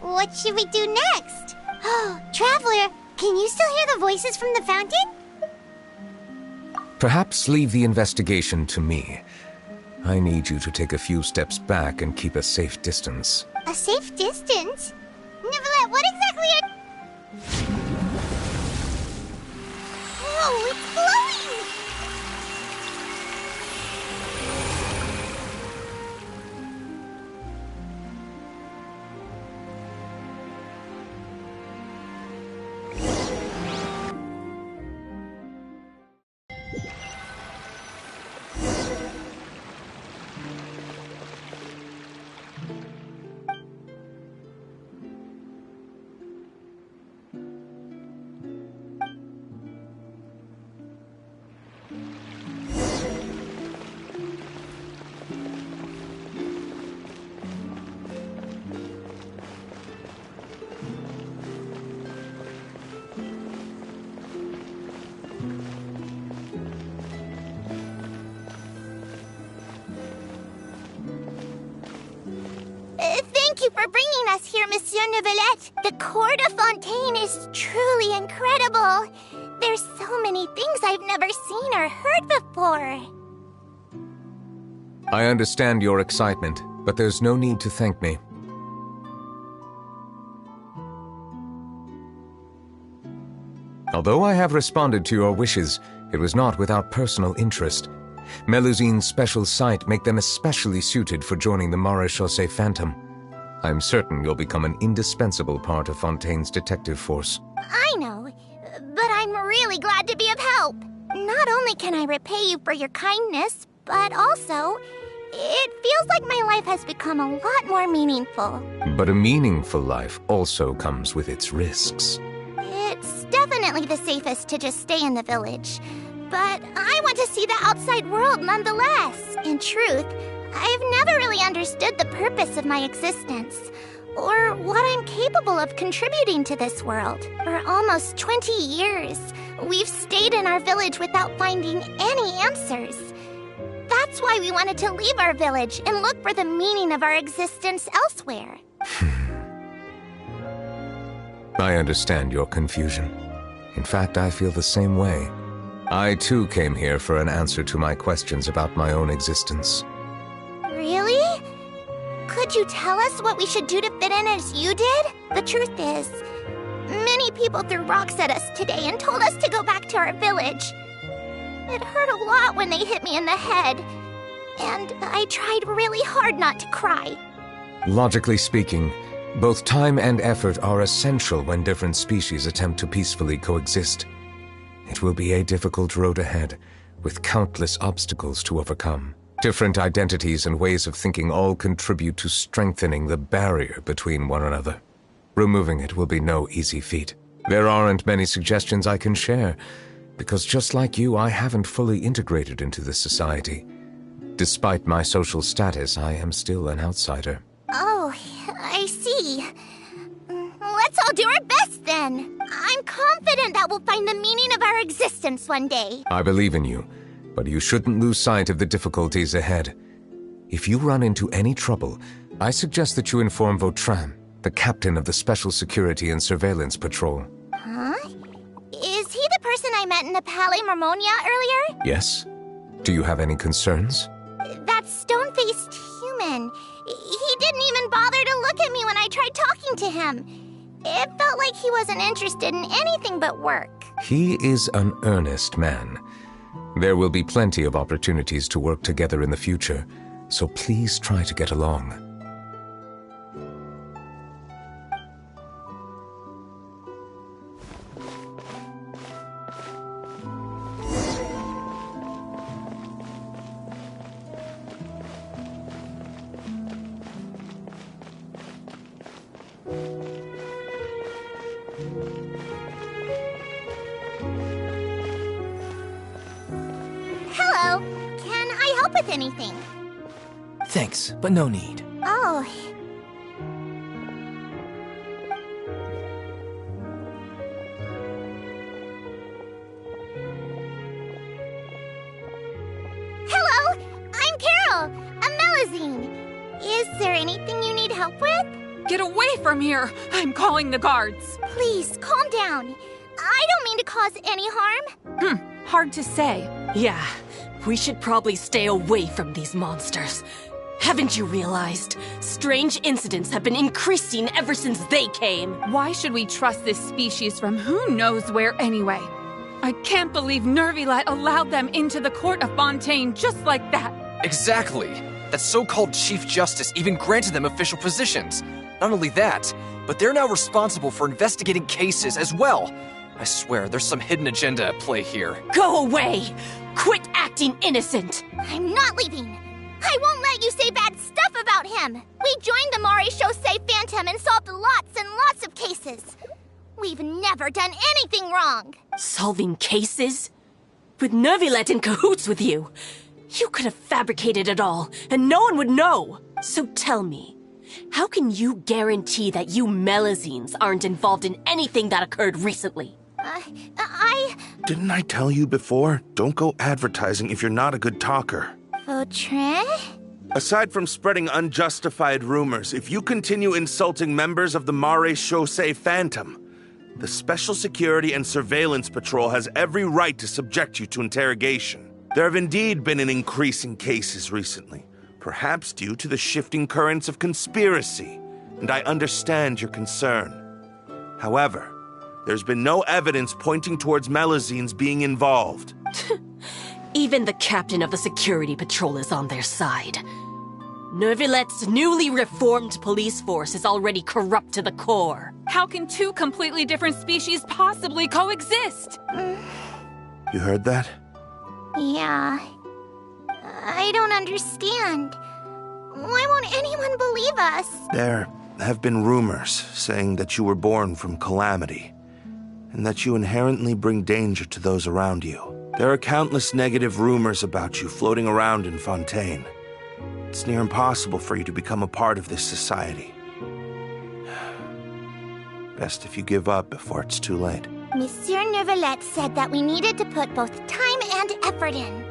What should we do next? Oh, Traveler, can you still hear the voices from the fountain? Perhaps leave the investigation to me. I need you to take a few steps back and keep a safe distance. A safe distance? Neuvillette, what exactly are... Whoa, it's glowing! Thank you for bringing us here, Monsieur Neuvillette. The court of Fontaine is truly incredible. There's so many things I've never seen or heard before. I understand your excitement, but there's no need to thank me. Although I have responded to your wishes, it was not without personal interest. Melusine's special sight make them especially suited for joining the Maréchaussée Phantom. I'm certain you'll become an indispensable part of Fontaine's detective force. I know, but I'm really glad to be of help. Not only can I repay you for your kindness, but also, it feels like my life has become a lot more meaningful. But a meaningful life also comes with its risks. It's definitely the safest to just stay in the village. But I want to see the outside world nonetheless. In truth, I've never really understood the purpose of my existence, or what I'm capable of contributing to this world. For almost 20 years, we've stayed in our village without finding any answers. That's why we wanted to leave our village and look for the meaning of our existence elsewhere. I understand your confusion. In fact, I feel the same way. I too came here for an answer to my questions about my own existence. Really? Could you tell us what we should do to fit in as you did? The truth is, many people threw rocks at us today and told us to go back to our village. It hurt a lot when they hit me in the head, and I tried really hard not to cry. Logically speaking, both time and effort are essential when different species attempt to peacefully coexist. It will be a difficult road ahead, with countless obstacles to overcome. Different identities and ways of thinking all contribute to strengthening the barrier between one another. Removing it will be no easy feat. There aren't many suggestions I can share, because just like you, I haven't fully integrated into this society. Despite my social status, I am still an outsider. Oh, I see. Let's all do our best then. I'm confident that we'll find the meaning of our existence one day. I believe in you, but you shouldn't lose sight of the difficulties ahead. If you run into any trouble, I suggest that you inform Vautrin, the captain of the Special Security and Surveillance Patrol. Huh? Is he the person I met in the Palais Marmonia earlier? Yes? Do you have any concerns? That stone-faced human. He didn't even bother to look at me when I tried talking to him. It felt like he wasn't interested in anything but work. He is an earnest man. There will be plenty of opportunities to work together in the future, so please try to get along. Hello. Can I help with anything? Thanks, but no need. Oh. Hello, I'm Carol, a Melazine. Is there anything you need help with? Get away from here! I'm calling the guards. Please, calm down. I don't mean to cause any harm. Hard to say. Yeah, we should probably stay away from these monsters. Haven't you realized? Strange incidents have been increasing ever since they came. Why should we trust this species from who knows where anyway? I can't believe Nervilet allowed them into the court of Fontaine just like that. Exactly. That so-called Chief Justice even granted them official positions. Not only that, but they're now responsible for investigating cases as well. I swear, there's some hidden agenda at play here. Go away! Quit acting innocent! I'm not leaving. I won't let you say bad stuff about him. We joined the Maréchaussée Phantom and solved lots and lots of cases. We've never done anything wrong. Solving cases? With Nervilet in cahoots with you? You could have fabricated it all, and no one would know. So tell me, how can you guarantee that you Melazines aren't involved in anything that occurred recently? Didn't I tell you before? Don't go advertising if you're not a good talker. Vautrin? Aside from spreading unjustified rumors, if you continue insulting members of the Maréchaussée Phantom, the Special Security and Surveillance Patrol has every right to subject you to interrogation. There have indeed been an increase in cases recently, perhaps due to the shifting currents of conspiracy, and I understand your concern. However, there's been no evidence pointing towards Melazines being involved. Even the captain of the security patrol is on their side. Nervilet's newly reformed police force is already corrupt to the core. How can two completely different species possibly coexist? You heard that? Yeah. I don't understand. Why won't anyone believe us? There have been rumors saying that you were born from calamity, and that you inherently bring danger to those around you. There are countless negative rumors about you floating around in Fontaine. It's near impossible for you to become a part of this society. Best if you give up before it's too late. Monsieur Nervilet said that we needed to put both time and effort in.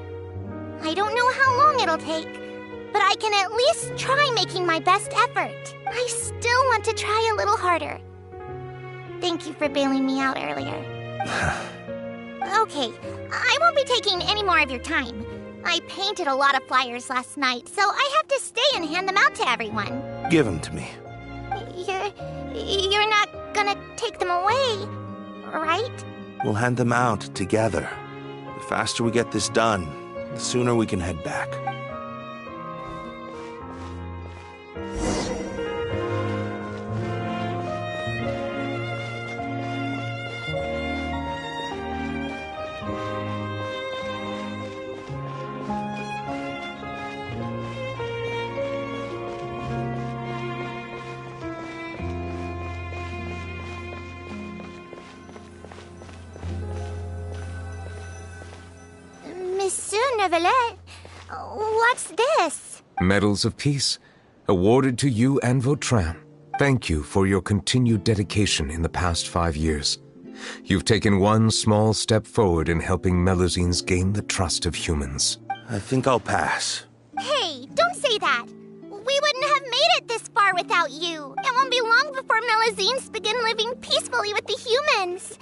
I don't know how long it'll take, but I can at least try making my best effort. I still want to try a little harder. Thank you for bailing me out earlier. Okay, I won't be taking any more of your time. I painted a lot of flyers last night, so I have to stay and hand them out to everyone. Give them to me. You're not gonna take them away, right? We'll hand them out together. The faster we get this done, the sooner we can head back. Neuvillette. What's this? Medals of Peace, awarded to you and Vautrin. Thank you for your continued dedication in the past 5 years. You've taken one small step forward in helping Melusines gain the trust of humans. I think I'll pass. Hey, don't say that. We wouldn't have made it this far without you. It won't be long before Melusines begin living peacefully with the humans.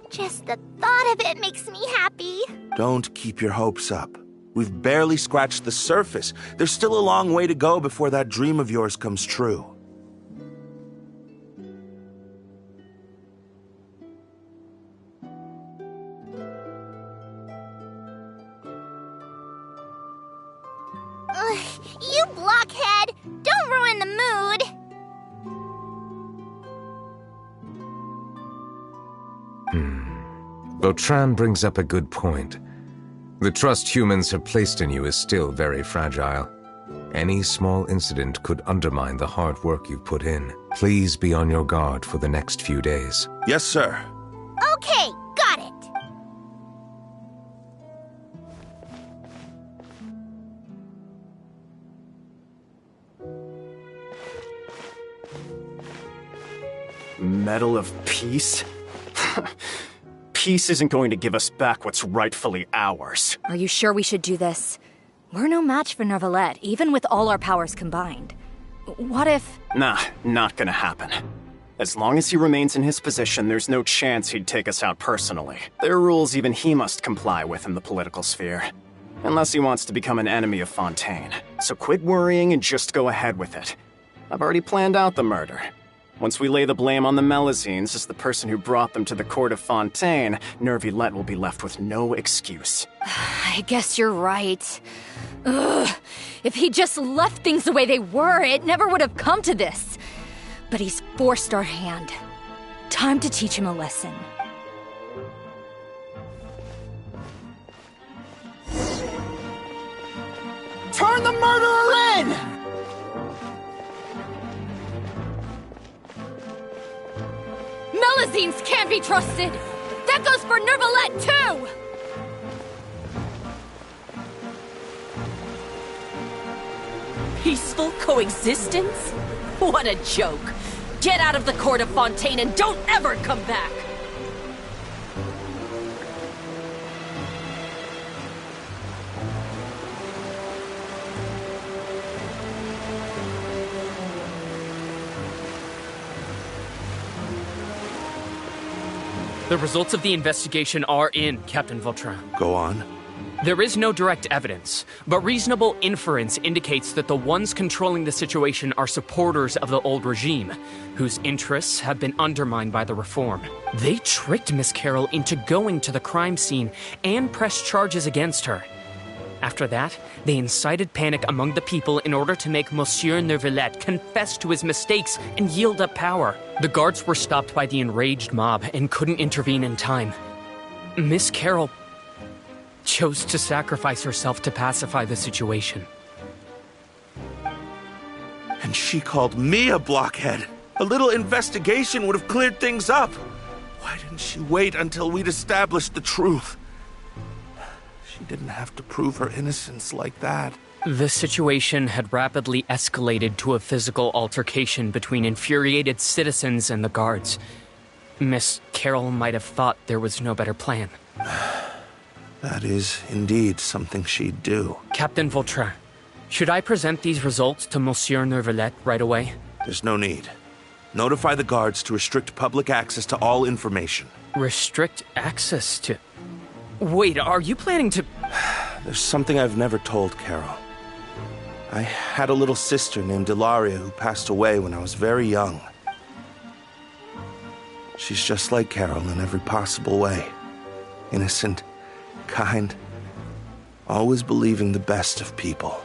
Just the thought of it makes me happy. Don't keep your hopes up. We've barely scratched the surface. There's still a long way to go before that dream of yours comes true. You blockhead! Don't ruin the mood! Vautrin brings up a good point. The trust humans have placed in you is still very fragile. Any small incident could undermine the hard work you've put in. Please be on your guard for the next few days. Yes, sir. Okay, got it. Medal of Peace? Peace isn't going to give us back what's rightfully ours. Are you sure we should do this? We're no match for Neuvillette, even with all our powers combined. What if... Nah, not gonna happen. As long as he remains in his position, there's no chance he'd take us out personally. There are rules even he must comply with in the political sphere. Unless he wants to become an enemy of Fontaine. So quit worrying and just go ahead with it. I've already planned out the murder. Once we lay the blame on the Melusines as the person who brought them to the court of Fontaine, Neuvillette will be left with no excuse. I guess you're right. Ugh. If he just left things the way they were, it never would have come to this. But he's forced our hand. Time to teach him a lesson. Turn the murderer in! Melusines can't be trusted! That goes for Neuvillette, too! Peaceful coexistence? What a joke! Get out of the court of Fontaine and don't ever come back! The results of the investigation are in, Captain Vautrin. Go on. There is no direct evidence, but reasonable inference indicates that the ones controlling the situation are supporters of the old regime, whose interests have been undermined by the reform. They tricked Miss Carroll into going to the crime scene and pressed charges against her. After that, they incited panic among the people in order to make Monsieur Neuvillette confess to his mistakes and yield up power. The guards were stopped by the enraged mob and couldn't intervene in time. Miss Carroll chose to sacrifice herself to pacify the situation. And she called me a blockhead. A little investigation would have cleared things up. Why didn't she wait until we'd established the truth? She didn't have to prove her innocence like that. The situation had rapidly escalated to a physical altercation between infuriated citizens and the guards. Miss Carroll might have thought there was no better plan. That is indeed something she'd do. Captain Vautrin, should I present these results to Monsieur Neuvillette right away? There's no need. Notify the guards to restrict public access to all information. Restrict access to... Wait, are you planning to... There's something I've never told Carol. I had a little sister named Ilaria who passed away when I was very young. She's just like Carol in every possible way. Innocent, kind, always believing the best of people.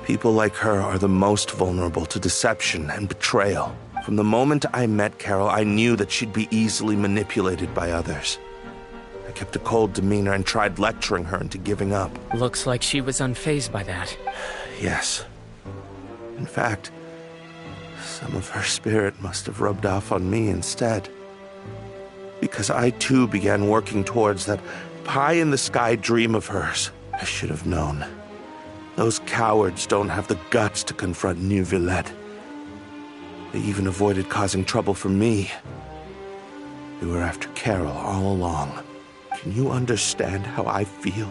People like her are the most vulnerable to deception and betrayal. From the moment I met Carol, I knew that she'd be easily manipulated by others. I kept a cold demeanor and tried lecturing her into giving up. Looks like she was unfazed by that. Yes. In fact, some of her spirit must have rubbed off on me instead. Because I too began working towards that pie-in-the-sky dream of hers. I should have known. Those cowards don't have the guts to confront New Villette. They even avoided causing trouble for me. They were after Carol all along. Can you understand how I feel?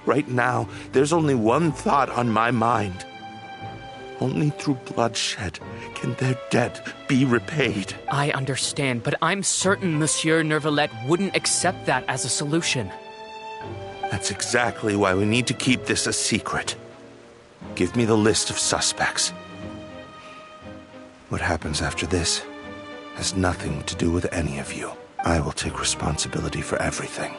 Right now, there's only one thought on my mind. Only through bloodshed can their debt be repaid. I understand, but I'm certain Monsieur Neuvillette wouldn't accept that as a solution. That's exactly why we need to keep this a secret. Give me the list of suspects. What happens after this has nothing to do with any of you. I will take responsibility for everything.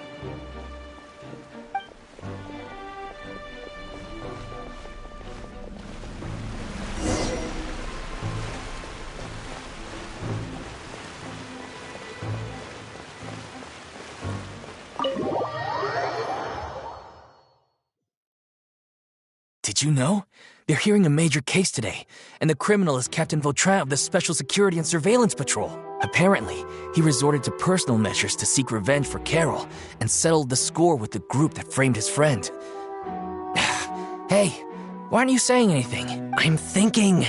Did you know? They're hearing a major case today, and the criminal is Captain Vautrin of the Special Security and Surveillance Patrol. Apparently, he resorted to personal measures to seek revenge for Carol and settled the score with the group that framed his friend. Hey, why aren't you saying anything? I'm thinking.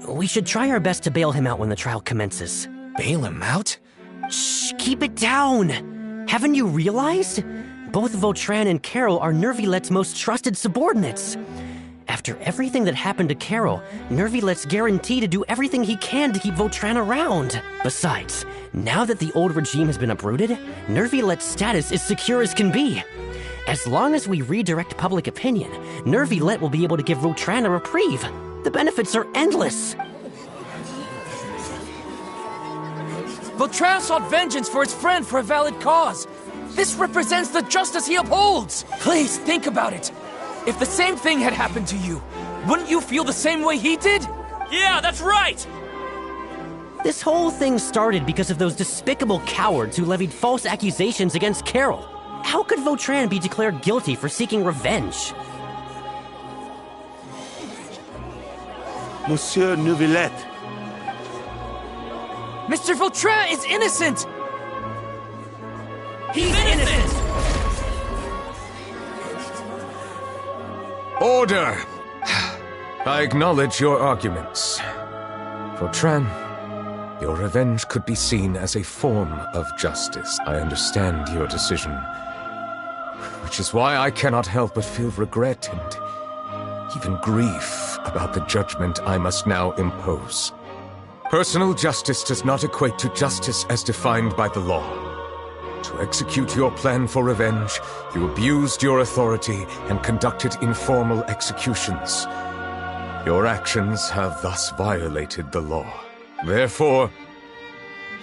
We should try our best to bail him out when the trial commences. Bail him out? Shh, keep it down! Haven't you realized? Both Vautrin and Carol are Nervillette's most trusted subordinates. After everything that happened to Carol, Nervillette's guaranteed to do everything he can to keep Vautrin around. Besides, now that the old regime has been uprooted, Nervillette's status is secure as can be. As long as we redirect public opinion, Nervillette will be able to give Vautrin a reprieve. The benefits are endless. Vautrin sought vengeance for his friend for a valid cause. This represents the justice he upholds. Please think about it. If the same thing had happened to you, wouldn't you feel the same way he did? Yeah, that's right! This whole thing started because of those despicable cowards who levied false accusations against Carol. How could Vautrin be declared guilty for seeking revenge? Monsieur Neuvillette. Mr. Vautrin is innocent! He's innocent! Order! I acknowledge your arguments. Vautrin, your revenge could be seen as a form of justice. I understand your decision, which is why I cannot help but feel regret and even grief about the judgment I must now impose. Personal justice does not equate to justice as defined by the law. To execute your plan for revenge, you abused your authority and conducted informal executions. Your actions have thus violated the law. Therefore,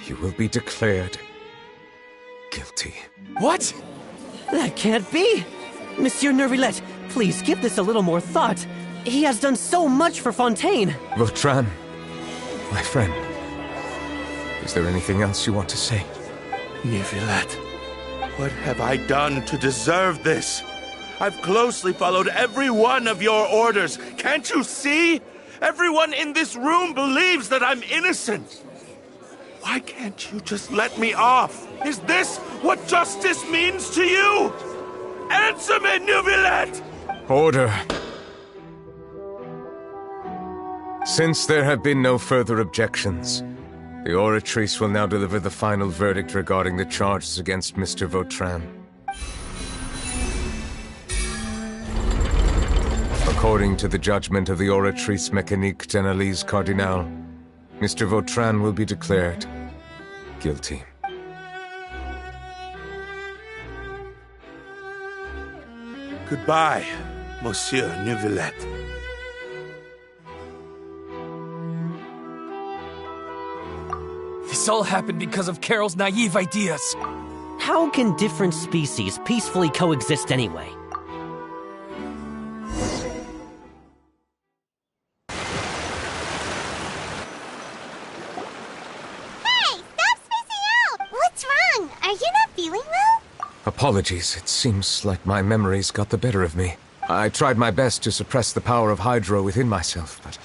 you will be declared guilty. What? That can't be! Monsieur Neuvillette, please give this a little more thought. He has done so much for Fontaine. Vautrin, my friend, is there anything else you want to say? Neuvillette, what have I done to deserve this? I've closely followed every one of your orders. Can't you see? Everyone in this room believes that I'm innocent. Why can't you just let me off? Is this what justice means to you? Answer me, Neuvillette! Order. Since there have been no further objections, the Oratrice will now deliver the final verdict regarding the charges against Mr. Vautrin. According to the judgment of the Oratrice Mécanique d'Analyse Cardinal, Mr. Vautrin will be declared guilty. Goodbye, Monsieur Neuvillette. This all happened because of Carol's naive ideas. How can different species peacefully coexist anyway? Hey, stop spacing out! What's wrong? Are you not feeling well? Apologies, it seems like my memories got the better of me. I tried my best to suppress the power of Hydro within myself, but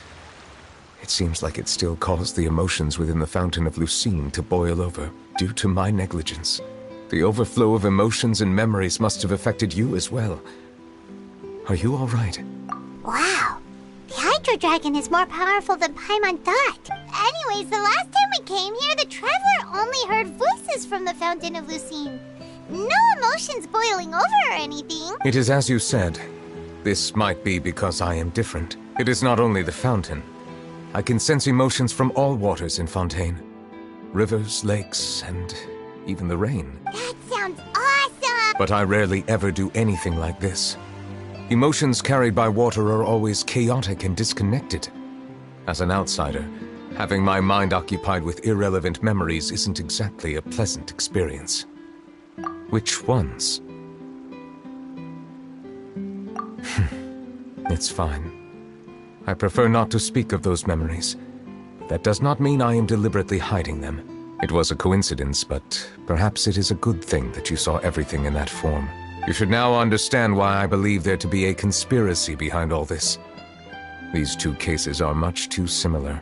it seems like it still caused the emotions within the Fountain of Lucine to boil over, due to my negligence. The overflow of emotions and memories must have affected you as well. Are you all right? Wow. The Hydro Dragon is more powerful than Paimon thought. Anyways, the last time we came here, the Traveler only heard voices from the Fountain of Lucine. No emotions boiling over or anything. It is as you said. This might be because I am different. It is not only the fountain. I can sense emotions from all waters in Fontaine. Rivers, lakes, and even the rain. That sounds awesome! But I rarely ever do anything like this. Emotions carried by water are always chaotic and disconnected. As an outsider, having my mind occupied with irrelevant memories isn't exactly a pleasant experience. Which ones? It's fine. I prefer not to speak of those memories. That does not mean I am deliberately hiding them. It was a coincidence, but perhaps it is a good thing that you saw everything in that form. You should now understand why I believe there to be a conspiracy behind all this. These two cases are much too similar.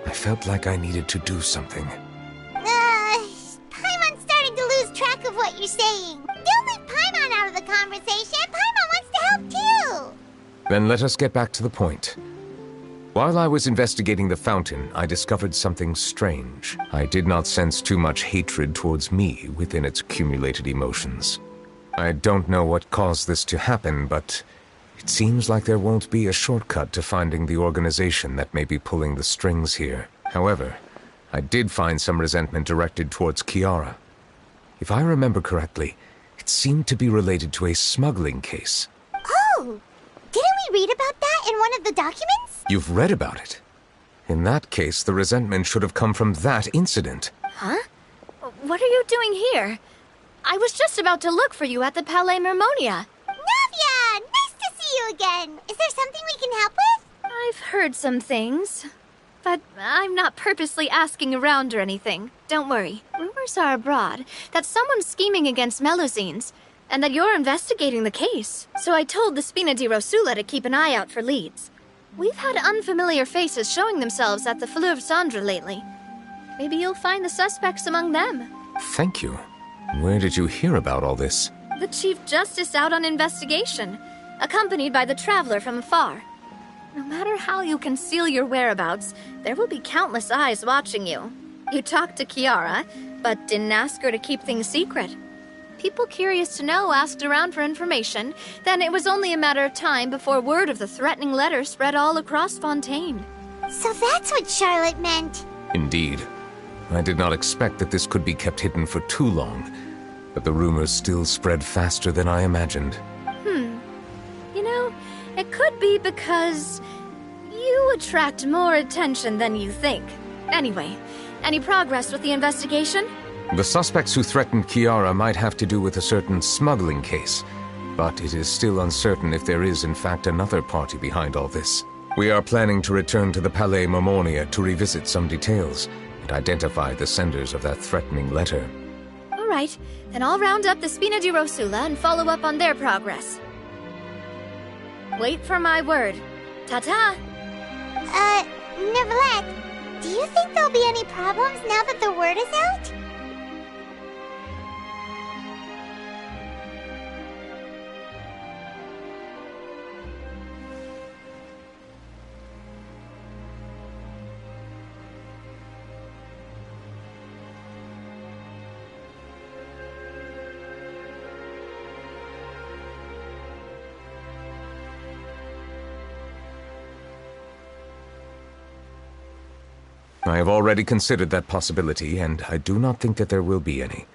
I felt like I needed to do something. Paimon's starting to lose track of what you're saying. Don't leave Paimon out of the conversation. Paimon wants to help too. Then let us get back to the point. While I was investigating the fountain, I discovered something strange. I did not sense too much hatred towards me within its accumulated emotions. I don't know what caused this to happen, but it seems like there won't be a shortcut to finding the organization that may be pulling the strings here. However, I did find some resentment directed towards Kiara. If I remember correctly, it seemed to be related to a smuggling case. Oh! Didn't we read about that in one of the documents? You've read about it? In that case, the resentment should have come from that incident. Huh? What are you doing here? I was just about to look for you at the Palais Mermonia. Navia! Nice to see you again! Is there something we can help with? I've heard some things, but I'm not purposely asking around or anything. Don't worry. Rumors are abroad that someone's scheming against Melusines, and that you're investigating the case. So I told the Spina di Rosula to keep an eye out for leads. We've had unfamiliar faces showing themselves at the Fleuve Cendre lately. Maybe you'll find the suspects among them. Thank you. Where did you hear about all this? The Chief Justice out on investigation, accompanied by the Traveler from afar. No matter how you conceal your whereabouts, there will be countless eyes watching you. You talked to Kiara, but didn't ask her to keep things secret. People curious to know asked around for information, then it was only a matter of time before word of the threatening letter spread all across Fontaine. So that's what Charlotte meant. Indeed. I did not expect that this could be kept hidden for too long, but the rumors still spread faster than I imagined. You know, it could be because you attract more attention than you think. Anyway, any progress with the investigation? The suspects who threatened Kiara might have to do with a certain smuggling case, but it is still uncertain if there is in fact another party behind all this. We are planning to return to the Palais Mermonia to revisit some details and identify the senders of that threatening letter. All right, then I'll round up the Spina di Rosula and follow up on their progress. Wait for my word. Ta-ta! Neverlet, do you think there'll be any problems now that the word is out? I have already considered that possibility, and I do not think that there will be any.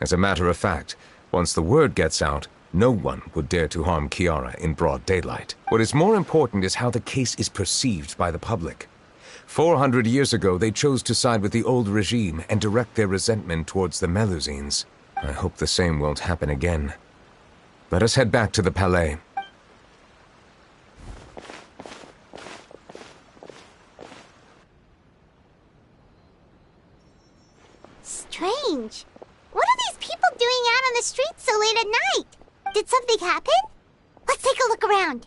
As a matter of fact, once the word gets out, no one would dare to harm Kiara in broad daylight. What is more important is how the case is perceived by the public. 400 years ago, they chose to side with the old regime and direct their resentment towards the Melusines. I hope the same won't happen again. Let us head back to the Palais. Strange. What are these people doing out on the streets so late at night? Did something happen? Let's take a look around.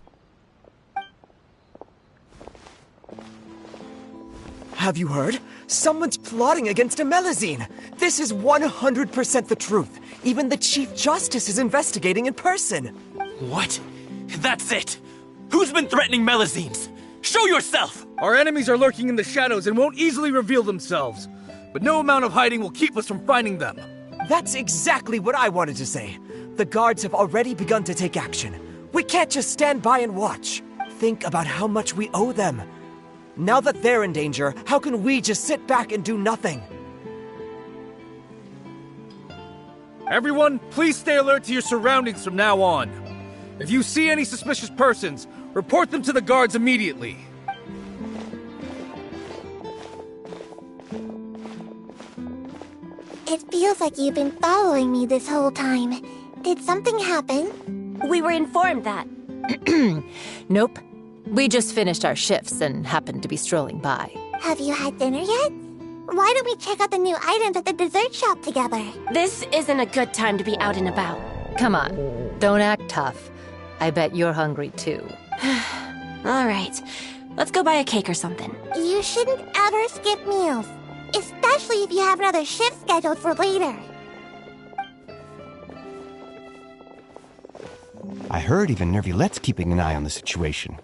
Have you heard? Someone's plotting against Amelazine. This is 100% the truth. Even the Chief Justice is investigating in person. What? That's it! Who's been threatening Melazines? Show yourself! Our enemies are lurking in the shadows and won't easily reveal themselves. But no amount of hiding will keep us from finding them. That's exactly what I wanted to say. The guards have already begun to take action. We can't just stand by and watch. Think about how much we owe them. Now that they're in danger, how can we just sit back and do nothing? Everyone, please stay alert to your surroundings from now on. If you see any suspicious persons, report them to the guards immediately. It feels like you've been following me this whole time. Did something happen? We were informed that. Nope. We just finished our shifts and happened to be strolling by. Have you had dinner yet? Why don't we check out the new items at the dessert shop together? This isn't a good time to be out and about. Come on, don't act tough. I bet you're hungry too. All right, let's go buy a cake or something. You shouldn't ever skip meals, especially if you have another shift scheduled for later. I heard even Nervilette's keeping an eye on the situation.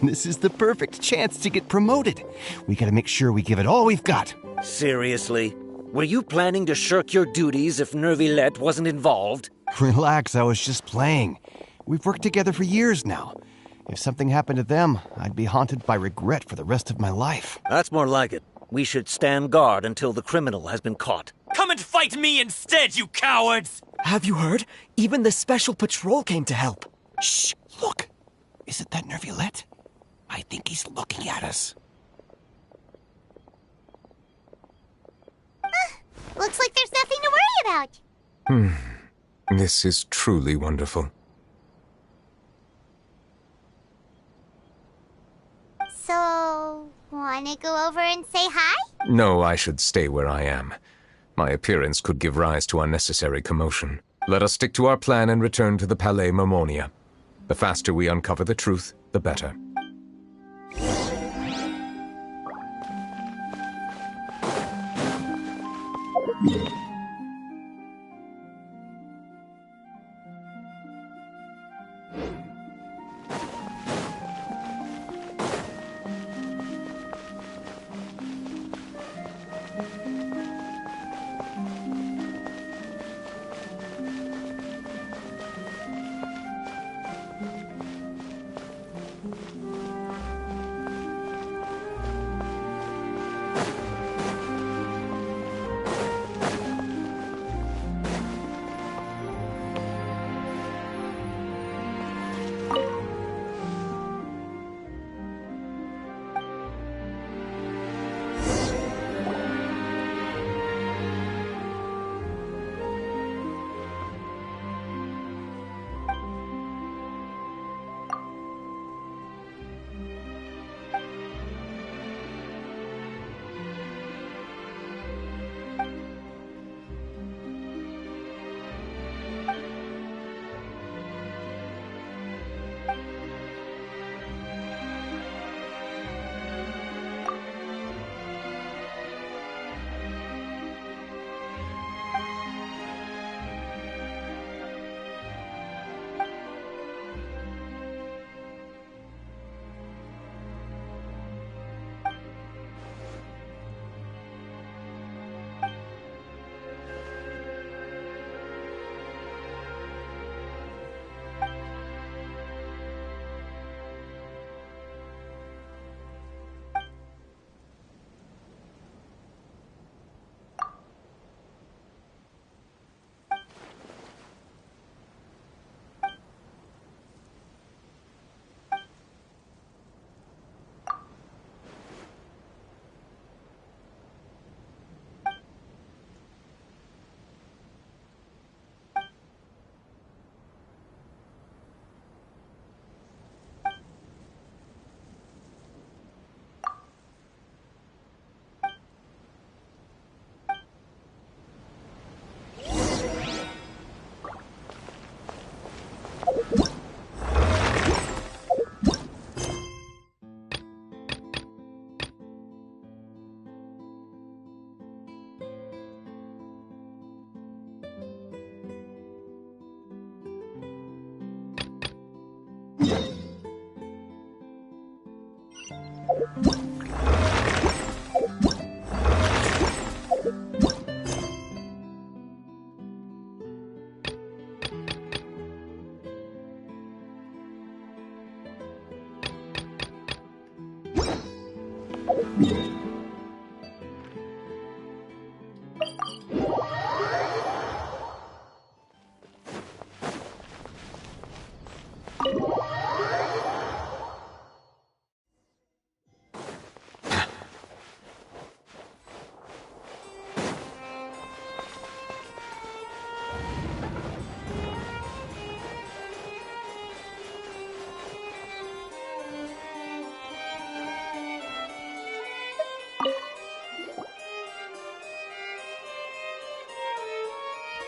This is the perfect chance to get promoted. We gotta make sure we give it all we've got. Seriously? Were you planning to shirk your duties if Nervilette wasn't involved? Relax, I was just playing. We've worked together for years now. If something happened to them, I'd be haunted by regret for the rest of my life. That's more like it. We should stand guard until the criminal has been caught. Come and fight me instead, you cowards! Have you heard? Even the Special Patrol came to help. Shh! Look! Isn't that Nervilette? I think he's looking at us. Looks like there's nothing to worry about. This is truly wonderful. So, wanna go over and say hi? No, I should stay where I am. My appearance could give rise to unnecessary commotion. Let us stick to our plan and return to the Palais Mermonia. The faster we uncover the truth, the better.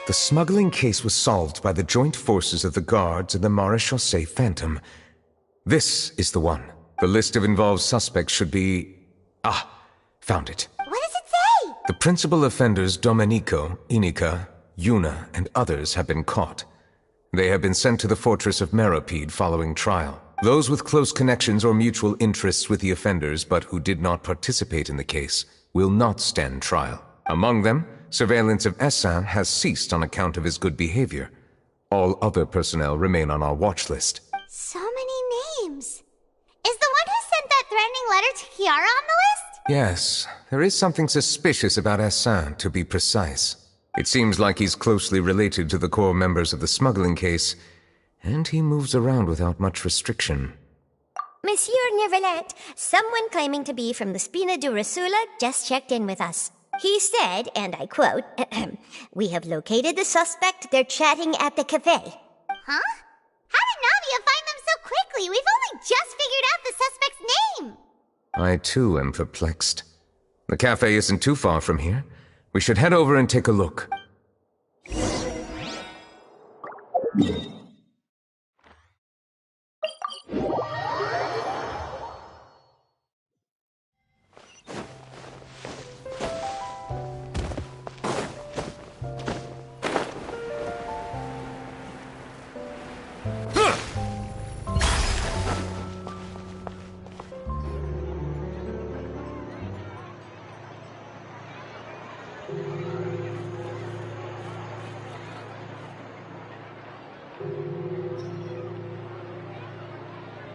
The smuggling case was solved by the joint forces of the guards and the Maréchaussée Phantom. This is the one. The list of involved suspects should be... Ah, found it. What does it say? The principal offenders Domenico, Inica, Yuna, and others have been caught. They have been sent to the fortress of Meropide following trial. Those with close connections or mutual interests with the offenders but who did not participate in the case will not stand trial. Among them, surveillance of Essin has ceased on account of his good behavior. All other personnel remain on our watch list. So many names. Is the one who sent that threatening letter to Kiara on the list? Yes, there is something suspicious about Essin, to be precise. It seems like he's closely related to the core members of the smuggling case, and he moves around without much restriction. Monsieur Neuvillette, someone claiming to be from the Spina di Rosula just checked in with us. He said, and I quote, "We have located the suspect. They're chatting at the cafe." Huh? How did Navia find them so quickly? We've only just figured out the suspect's name. I too am perplexed. The cafe isn't too far from here. We should head over and take a look.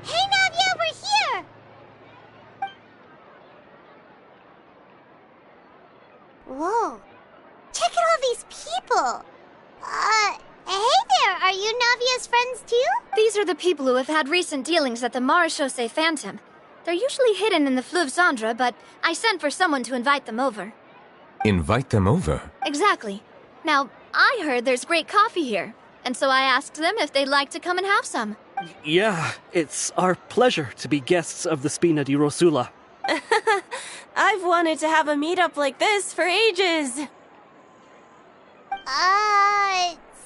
Hey, Navia, we're here! Whoa. Check out all these people! Hey there, are you Navia's friends too? These are the people who have had recent dealings at the Maréchaussée Phantom. They're usually hidden in the Fleuve Cendre, but I sent for someone to invite them over. Invite them over? Exactly. Now, I heard there's great coffee here, and so I asked them if they'd like to come and have some. Yeah, it's our pleasure to be guests of the Spina di Rosula. I've wanted to have a meetup like this for ages.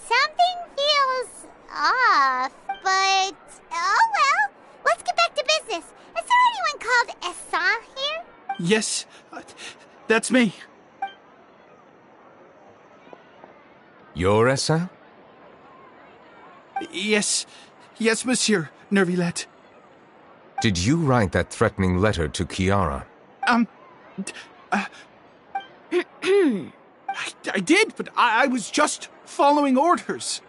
Something feels off, but oh well. Let's get back to business. Is there anyone called Essin here? Yes, that's me. You're Essin? Yes, monsieur Neuvillette. Did you write that threatening letter to Kiara? I did, but I was just following orders.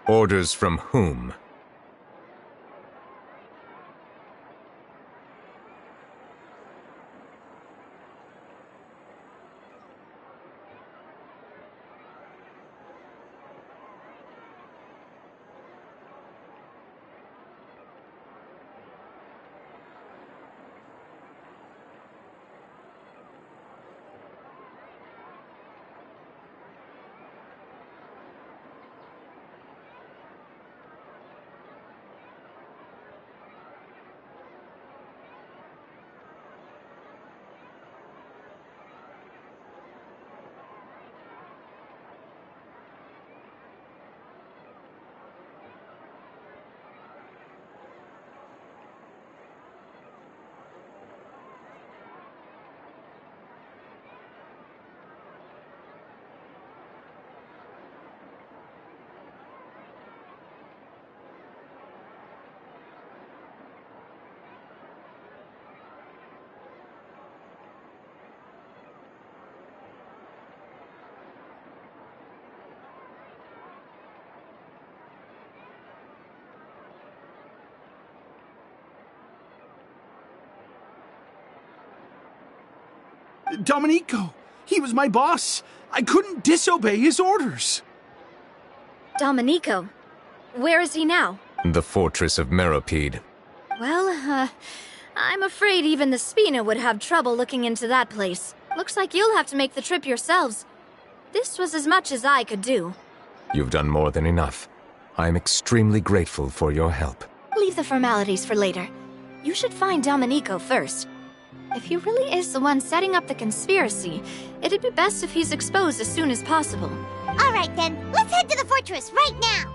Orders from whom? Domenico! He was my boss! I couldn't disobey his orders! Domenico? Where is he now? The fortress of Meropide. Well, I'm afraid even the Spina would have trouble looking into that place. Looks like you'll have to make the trip yourselves. This was as much as I could do. You've done more than enough. I am extremely grateful for your help. Leave the formalities for later. You should find Domenico first. If he really is the one setting up the conspiracy, it'd be best if he's exposed as soon as possible. All right then, let's head to the fortress right now!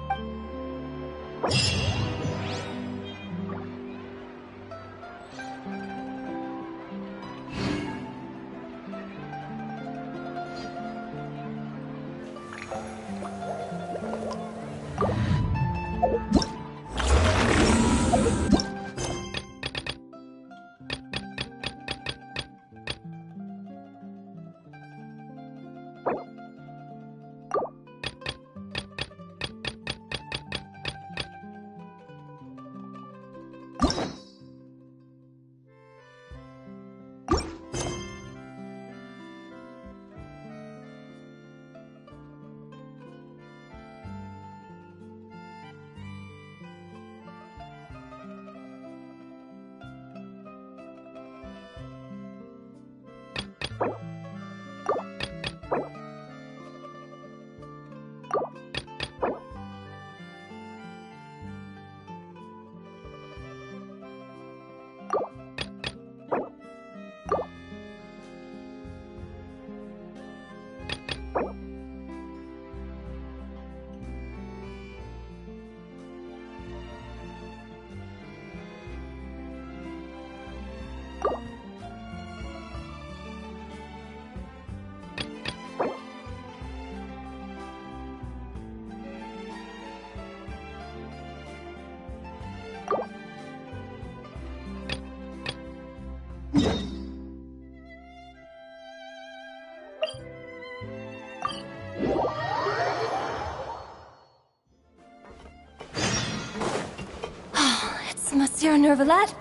It's Monsieur Nervalet.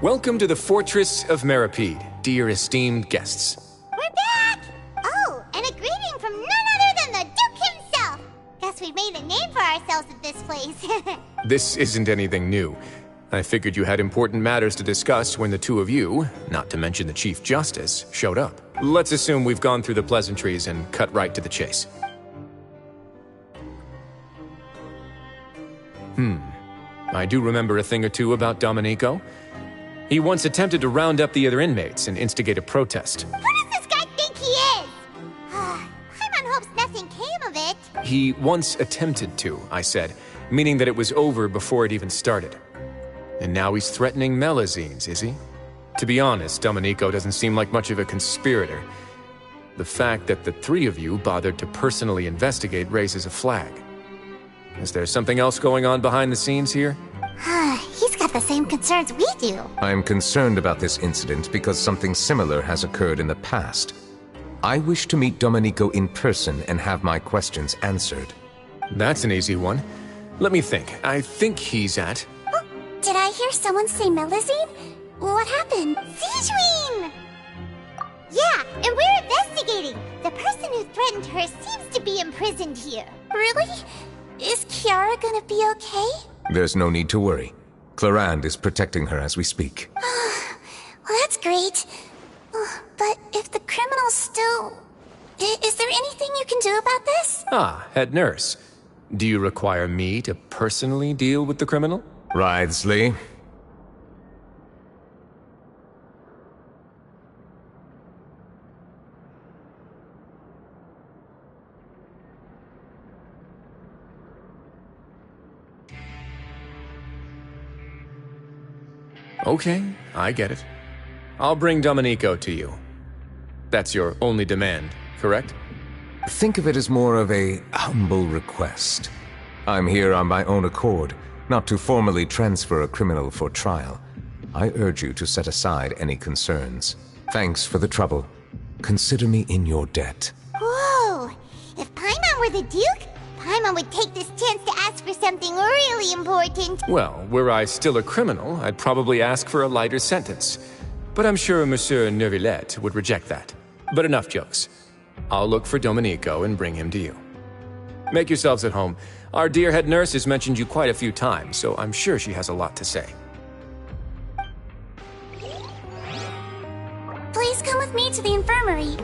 Welcome to the Fortress of Meropide, dear esteemed guests. We're back! Oh, and a greeting from none other than the Duke himself! Guess we've made a name for ourselves at this place. This isn't anything new. I figured you had important matters to discuss when the two of you, not to mention the Chief Justice, showed up. Let's assume we've gone through the pleasantries and cut right to the chase. I do remember a thing or two about Domenico. He once attempted to round up the other inmates and instigate a protest. Who does this guy think he is? Paimon hopes nothing came of it. He once attempted to, I said, meaning that it was over before it even started. And now he's threatening Melazines, is he? To be honest, Domenico doesn't seem like much of a conspirator. The fact that the three of you bothered to personally investigate raises a flag. Is there something else going on behind the scenes here? He's got have the same concerns we do. I am concerned about this incident because something similar has occurred in the past. I wish to meet Domenico in person and have my questions answered. That's an easy one. Let me think. I think he's at... Oh, did I hear someone say Melusine? What happened? Zijween! Yeah, and we're investigating. The person who threatened her seems to be imprisoned here. Really? Is Kiara gonna be okay? There's no need to worry. Clarande is protecting her as we speak. Well, that's great. But if the criminal's still... Is there anything you can do about this? Ah, head nurse. Do you require me to personally deal with the criminal? Wriothesley. Okay, I get it. I'll bring Domenico to you. That's your only demand, correct? Think of it as more of a humble request. I'm here on my own accord, not to formally transfer a criminal for trial. I urge you to set aside any concerns. Thanks for the trouble. Consider me in your debt. Whoa! If Paimon were the Duke, Paimon would take this chance to ask for something really important. Well, were I still a criminal, I'd probably ask for a lighter sentence. But I'm sure Monsieur Neuvillette would reject that. But enough jokes. I'll look for Domenico and bring him to you. Make yourselves at home. Our dear head nurse has mentioned you quite a few times, so I'm sure she has a lot to say. Please come with me to the infirmary.